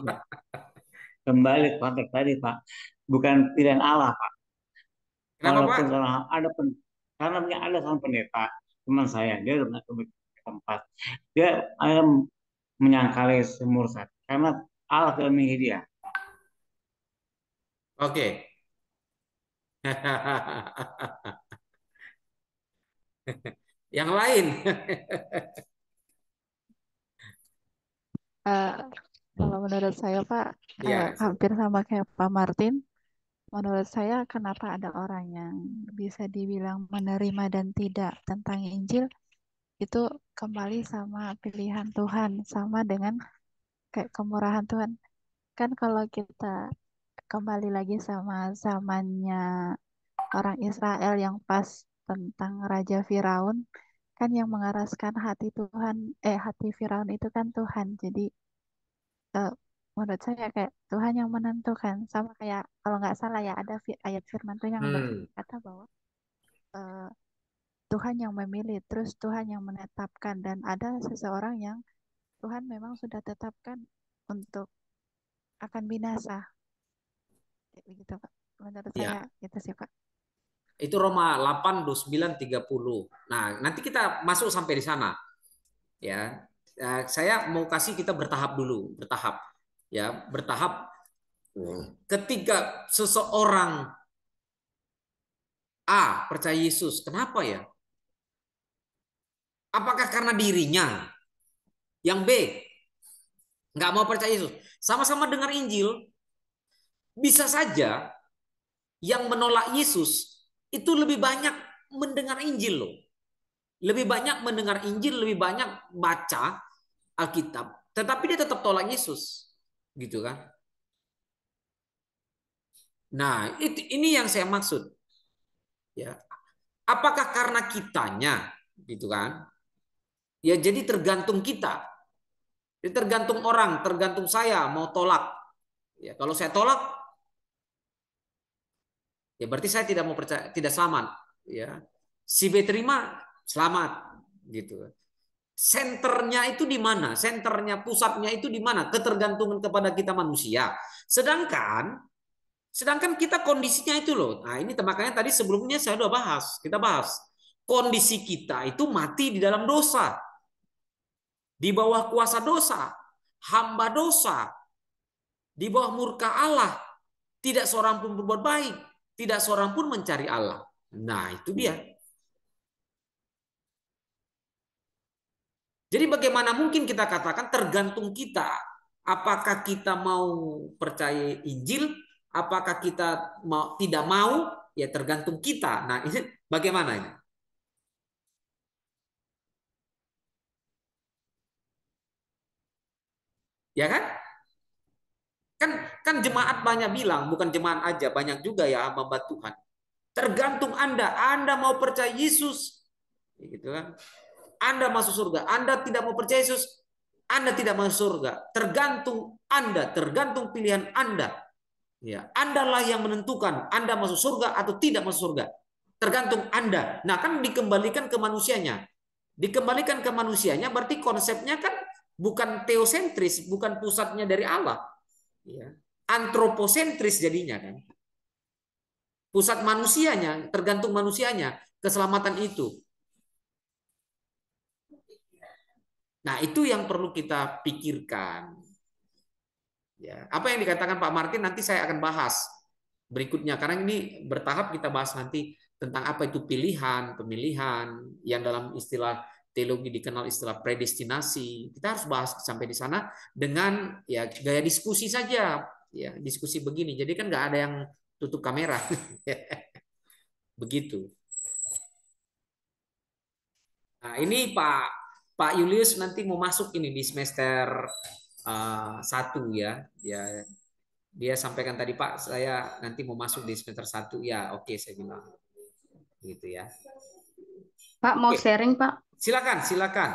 Ya. Kembali ke konteks tadi, Pak. Bukan pilihan Allah, Pak. Kenapa Pak? Walaupun karena ada seorang pendeta, teman saya, dia udah ke tempat. Dia menyangkali semur saat karena Allah tidak memilih dia. Oke. Yang lain. Eh, Kalau menurut saya Pak, Ya. hampir sama kayak Pak Martin. Menurut saya kenapa ada orang yang bisa dibilang menerima dan tidak tentang Injil, itu kembali sama pilihan Tuhan, sama dengan kayak kemurahan Tuhan. Kan kalau kita kembali lagi sama zamannya orang Israel yang pas tentang Raja Firaun, kan yang mengeraskan hati Tuhan, hati Firaun itu kan Tuhan. Jadi eh, menurut saya kayak Tuhan yang menentukan, sama kayak kalau nggak salah ya ada ayat firman Tuhan yang Hmm. berkata bahwa eh, Tuhan yang memilih, terus Tuhan yang menetapkan, dan ada seseorang yang Tuhan memang sudah tetapkan untuk akan binasa. Kayak begitu Pak. Menurut saya Ya. itu sih Pak. Itu Roma 8, 29, 30. Nah, nanti kita masuk sampai di sana. Ya. Saya mau kasih kita bertahap dulu, bertahap. Ya, bertahap. Ketika seseorang A percaya Yesus, kenapa ya? Apakah karena dirinya? Yang B nggak mau percaya Yesus. Sama-sama dengar Injil, bisa saja yang menolak Yesus itu lebih banyak mendengar Injil loh. Lebih banyak mendengar Injil, lebih banyak baca Alkitab, tetapi dia tetap tolak Yesus. Gitu kan? Nah, ini yang saya maksud, ya. Apakah karena kitanya, gitu kan? Ya jadi tergantung kita. Jadi tergantung orang, tergantung saya mau tolak. Ya, kalau saya tolak, ya berarti saya tidak mau percaya, tidak selamat. Ya, si B terima, selamat, gitu. Senternya itu di mana? Senternya, pusatnya itu di mana? Ketergantungan kepada kita manusia. Sedangkan kita kondisinya itu loh. Nah, ini makanya tadi sebelumnya saya udah bahas, kita bahas. Kondisi kita itu mati di dalam dosa. Di bawah kuasa dosa, hamba dosa, di bawah murka Allah. Tidak seorang pun berbuat baik, tidak seorang pun mencari Allah. Nah, itu dia. Jadi bagaimana mungkin kita katakan tergantung kita. Apakah kita mau percaya Injil, apakah kita mau tidak mau, ya tergantung kita. Nah, ini bagaimana ini? Ya kan? Kan jemaat banyak bilang, bukan jemaat aja, banyak juga ya hamba Tuhan. Tergantung Anda. Anda mau percaya Yesus, gitu kan? Anda masuk surga. Anda tidak mau percaya Yesus, Anda tidak masuk surga. Tergantung Anda, tergantung pilihan Anda. Ya, Andalah yang menentukan Anda masuk surga atau tidak masuk surga. Tergantung Anda. Nah, kan dikembalikan ke manusianya. Dikembalikan ke manusianya berarti konsepnya kan bukan teosentris, bukan pusatnya dari Allah. Ya. Antroposentris jadinya kan. Pusat manusianya, tergantung manusianya, keselamatan itu. Nah, itu yang perlu kita pikirkan. Ya. Apa yang dikatakan Pak Martin nanti saya akan bahas berikutnya. Karena ini bertahap kita bahas nanti tentang apa itu pilihan, pemilihan, yang dalam istilah teologi dikenal istilah predestinasi. Kita harus bahas sampai di sana dengan ya gaya diskusi saja. Ya, diskusi begini. Jadi kan nggak ada yang tutup kamera. Begitu. Nah, ini Pak Julius nanti mau masuk ini di semester 1 ya. Ya, dia sampaikan tadi Pak, saya nanti mau masuk di semester 1 ya. Oke, saya bilang. Gitu ya. Pak mau Oke, sharing Pak. silakan, silakan.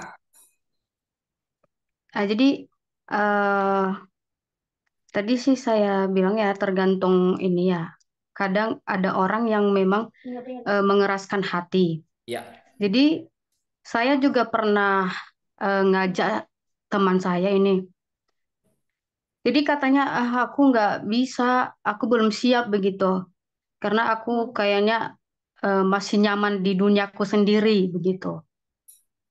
Jadi eh tadi sih saya bilang ya tergantung ini ya. Kadang ada orang yang memang mengeraskan hati. Ya, Jadi saya juga pernah ngajak teman saya ini. Jadi katanya aku nggak bisa, aku belum siap begitu. Karena aku kayaknya masih nyaman di duniaku sendiri begitu.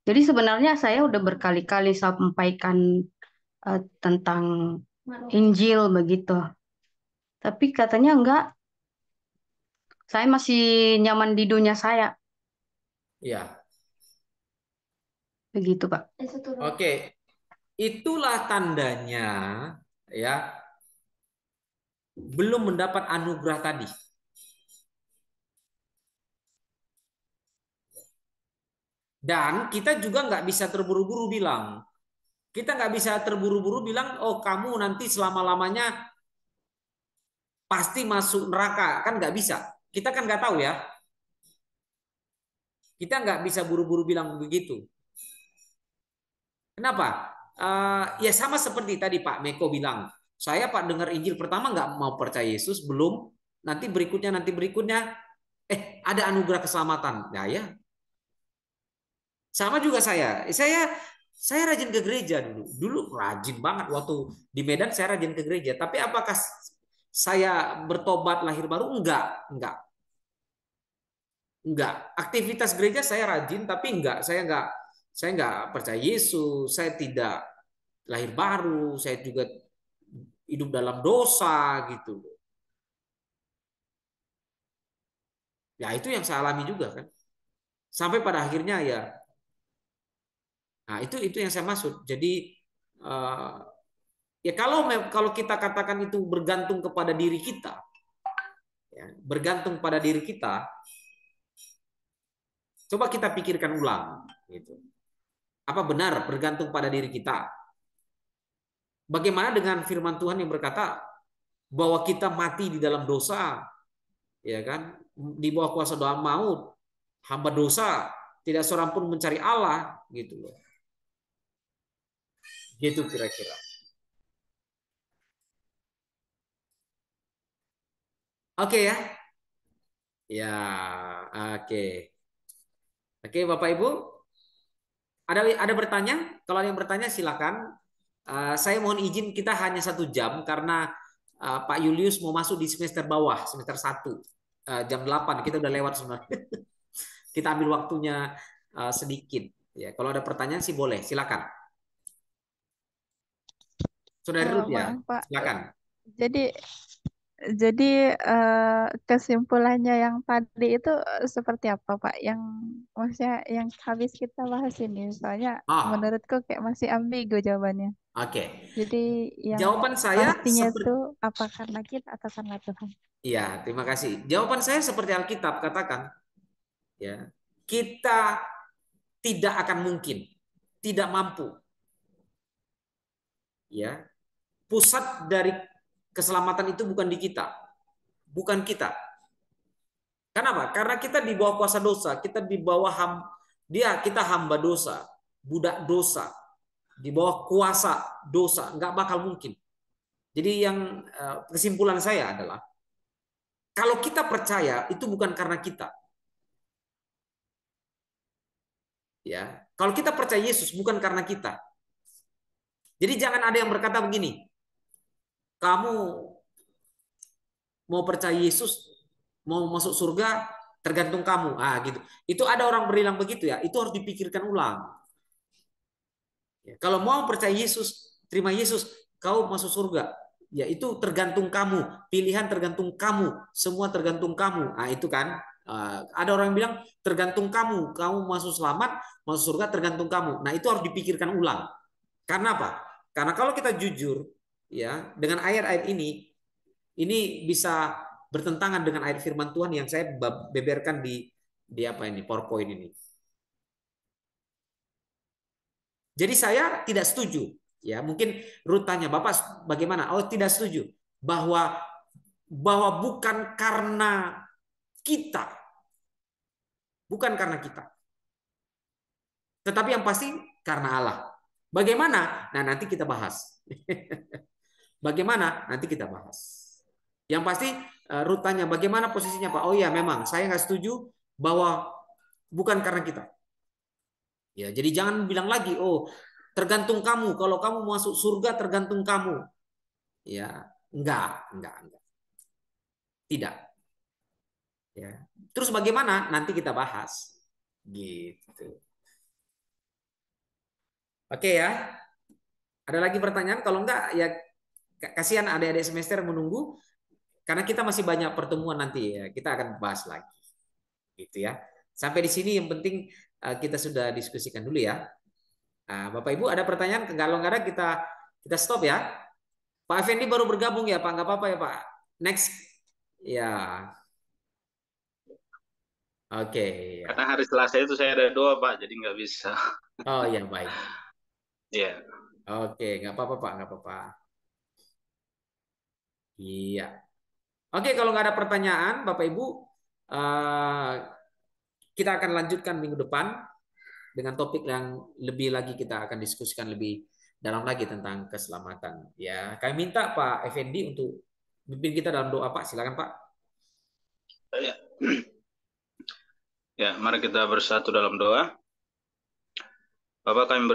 Jadi sebenarnya saya udah berkali-kali sampaikan tentang Injil begitu. Tapi katanya enggak, saya masih nyaman di dunia saya ya. begitu, Pak. Oke, itulah tandanya ya belum mendapat anugerah tadi. Dan kita juga nggak bisa terburu-buru bilang. Kita nggak bisa terburu-buru bilang, oh kamu nanti selama-lamanya pasti masuk neraka. Kan nggak bisa. Kita kan nggak tahu ya. Kita nggak bisa buru-buru bilang begitu. Kenapa? Ya sama seperti tadi Pak Meko bilang. Saya Pak dengar Injil pertama nggak mau percaya Yesus, belum. Nanti berikutnya, ada anugerah keselamatan. Ya ya, sama juga saya. Saya rajin ke gereja dulu. Dulu rajin banget waktu di Medan saya rajin ke gereja. Tapi apakah saya bertobat lahir baru? Enggak. Enggak. Aktivitas gereja saya rajin tapi saya enggak percaya Yesus, saya tidak lahir baru, saya juga hidup dalam dosa gitu. Ya itu yang saya alami juga kan. Sampai pada akhirnya ya. Nah, itu yang saya maksud. Jadi eh, ya kalau kita katakan itu bergantung kepada diri kita, ya, bergantung pada diri kita, coba kita pikirkan ulang, gitu. Apa benar bergantung pada diri kita? Bagaimana dengan firman Tuhan yang berkata bahwa kita mati di dalam dosa, ya kan? Di bawah kuasa doa maut, hamba dosa, tidak seorang pun mencari Allah, gitu loh. Gitu kira-kira. Oke ya. Ya, oke. Oke, Bapak Ibu, ada bertanya? Kalau ada yang bertanya silakan. Saya mohon izin kita hanya 1 jam karena Pak Julius mau masuk di semester bawah, semester 1. Jam 8 kita udah lewat sebenarnya. Kita ambil waktunya sedikit. Ya, kalau ada pertanyaan sih boleh, silakan. Saudara Ruth ya, Maaf Pak, silakan. jadi kesimpulannya yang tadi itu seperti apa Pak? Yang maksudnya yang habis kita bahas ini, soalnya menurutku kayak masih ambigu jawabannya. Oke. Jadi yang Jawaban saya pastinya itu apa karena kita atau karena Tuhan? Iya, terima kasih. Jawaban saya seperti Alkitab katakan, ya, kita tidak akan mungkin, tidak mampu, ya. Pusat dari keselamatan itu bukan di kita, bukan kita. Kenapa? Karena kita di bawah kuasa dosa, kita di bawah kita hamba dosa, budak dosa, di bawah kuasa dosa, nggak bakal mungkin. Jadi yang kesimpulan saya adalah kalau kita percaya itu bukan karena kita, Ya, kalau kita percaya Yesus bukan karena kita. Jadi jangan ada yang berkata begini, kamu mau percaya Yesus, mau masuk surga, tergantung kamu. Ah, gitu. Itu ada orang bilang begitu ya. Itu harus dipikirkan ulang. Ya, kalau mau percaya Yesus, terima Yesus, kau masuk surga. Ya itu tergantung kamu, pilihan tergantung kamu, semua tergantung kamu. Nah itu kan, ada orang yang bilang tergantung kamu, kamu masuk selamat, masuk surga tergantung kamu. Nah itu harus dipikirkan ulang. Karena apa? Karena kalau kita jujur, ya dengan ayat-ayat ini bisa bertentangan dengan ayat firman Tuhan yang saya beberkan di apa ini PowerPoint ini. Jadi saya tidak setuju. Ya, mungkin Ruth tanya, Bapak bagaimana? Oh, tidak setuju bahwa bukan karena kita, bukan karena kita. Tetapi yang pasti karena Allah. Bagaimana? Nah, nanti kita bahas. Bagaimana? Nanti kita bahas. Yang pasti Ruth tanya, bagaimana posisinya Pak? Oh ya, memang saya nggak setuju bahwa bukan karena kita. Ya, jadi jangan bilang lagi, oh tergantung kamu. Kalau kamu masuk surga tergantung kamu. Ya, enggak. Tidak. Ya. Terus bagaimana? Nanti kita bahas. Gitu. Oke ya. Ada lagi pertanyaan? Kalau enggak ya kasihan adik-adik semester menunggu karena kita masih banyak pertemuan nanti ya. Kita akan bahas lagi. Gitu ya. Sampai di sini yang penting kita sudah diskusikan dulu ya. Nah, Bapak Ibu ada pertanyaan? Kalau nggak ada kita stop ya. Pak Effendi baru bergabung ya Pak, nggak apa-apa ya Pak. Next, ya, oke ya. Karena hari Selasa itu saya ada doa, Pak, jadi nggak bisa. Oh ya baik. Iya. Oke, nggak apa-apa Pak, nggak apa-apa. Iya. Oke, kalau nggak ada pertanyaan, Bapak Ibu, eh, kita akan lanjutkan minggu depan dengan topik yang lebih lagi kita akan diskusikan lebih dalam lagi tentang keselamatan. Ya, kami minta Pak Effendi untuk pimpin kita dalam doa Pak. Silakan Pak. Ya. Ya, mari kita bersatu dalam doa. Bapak, kami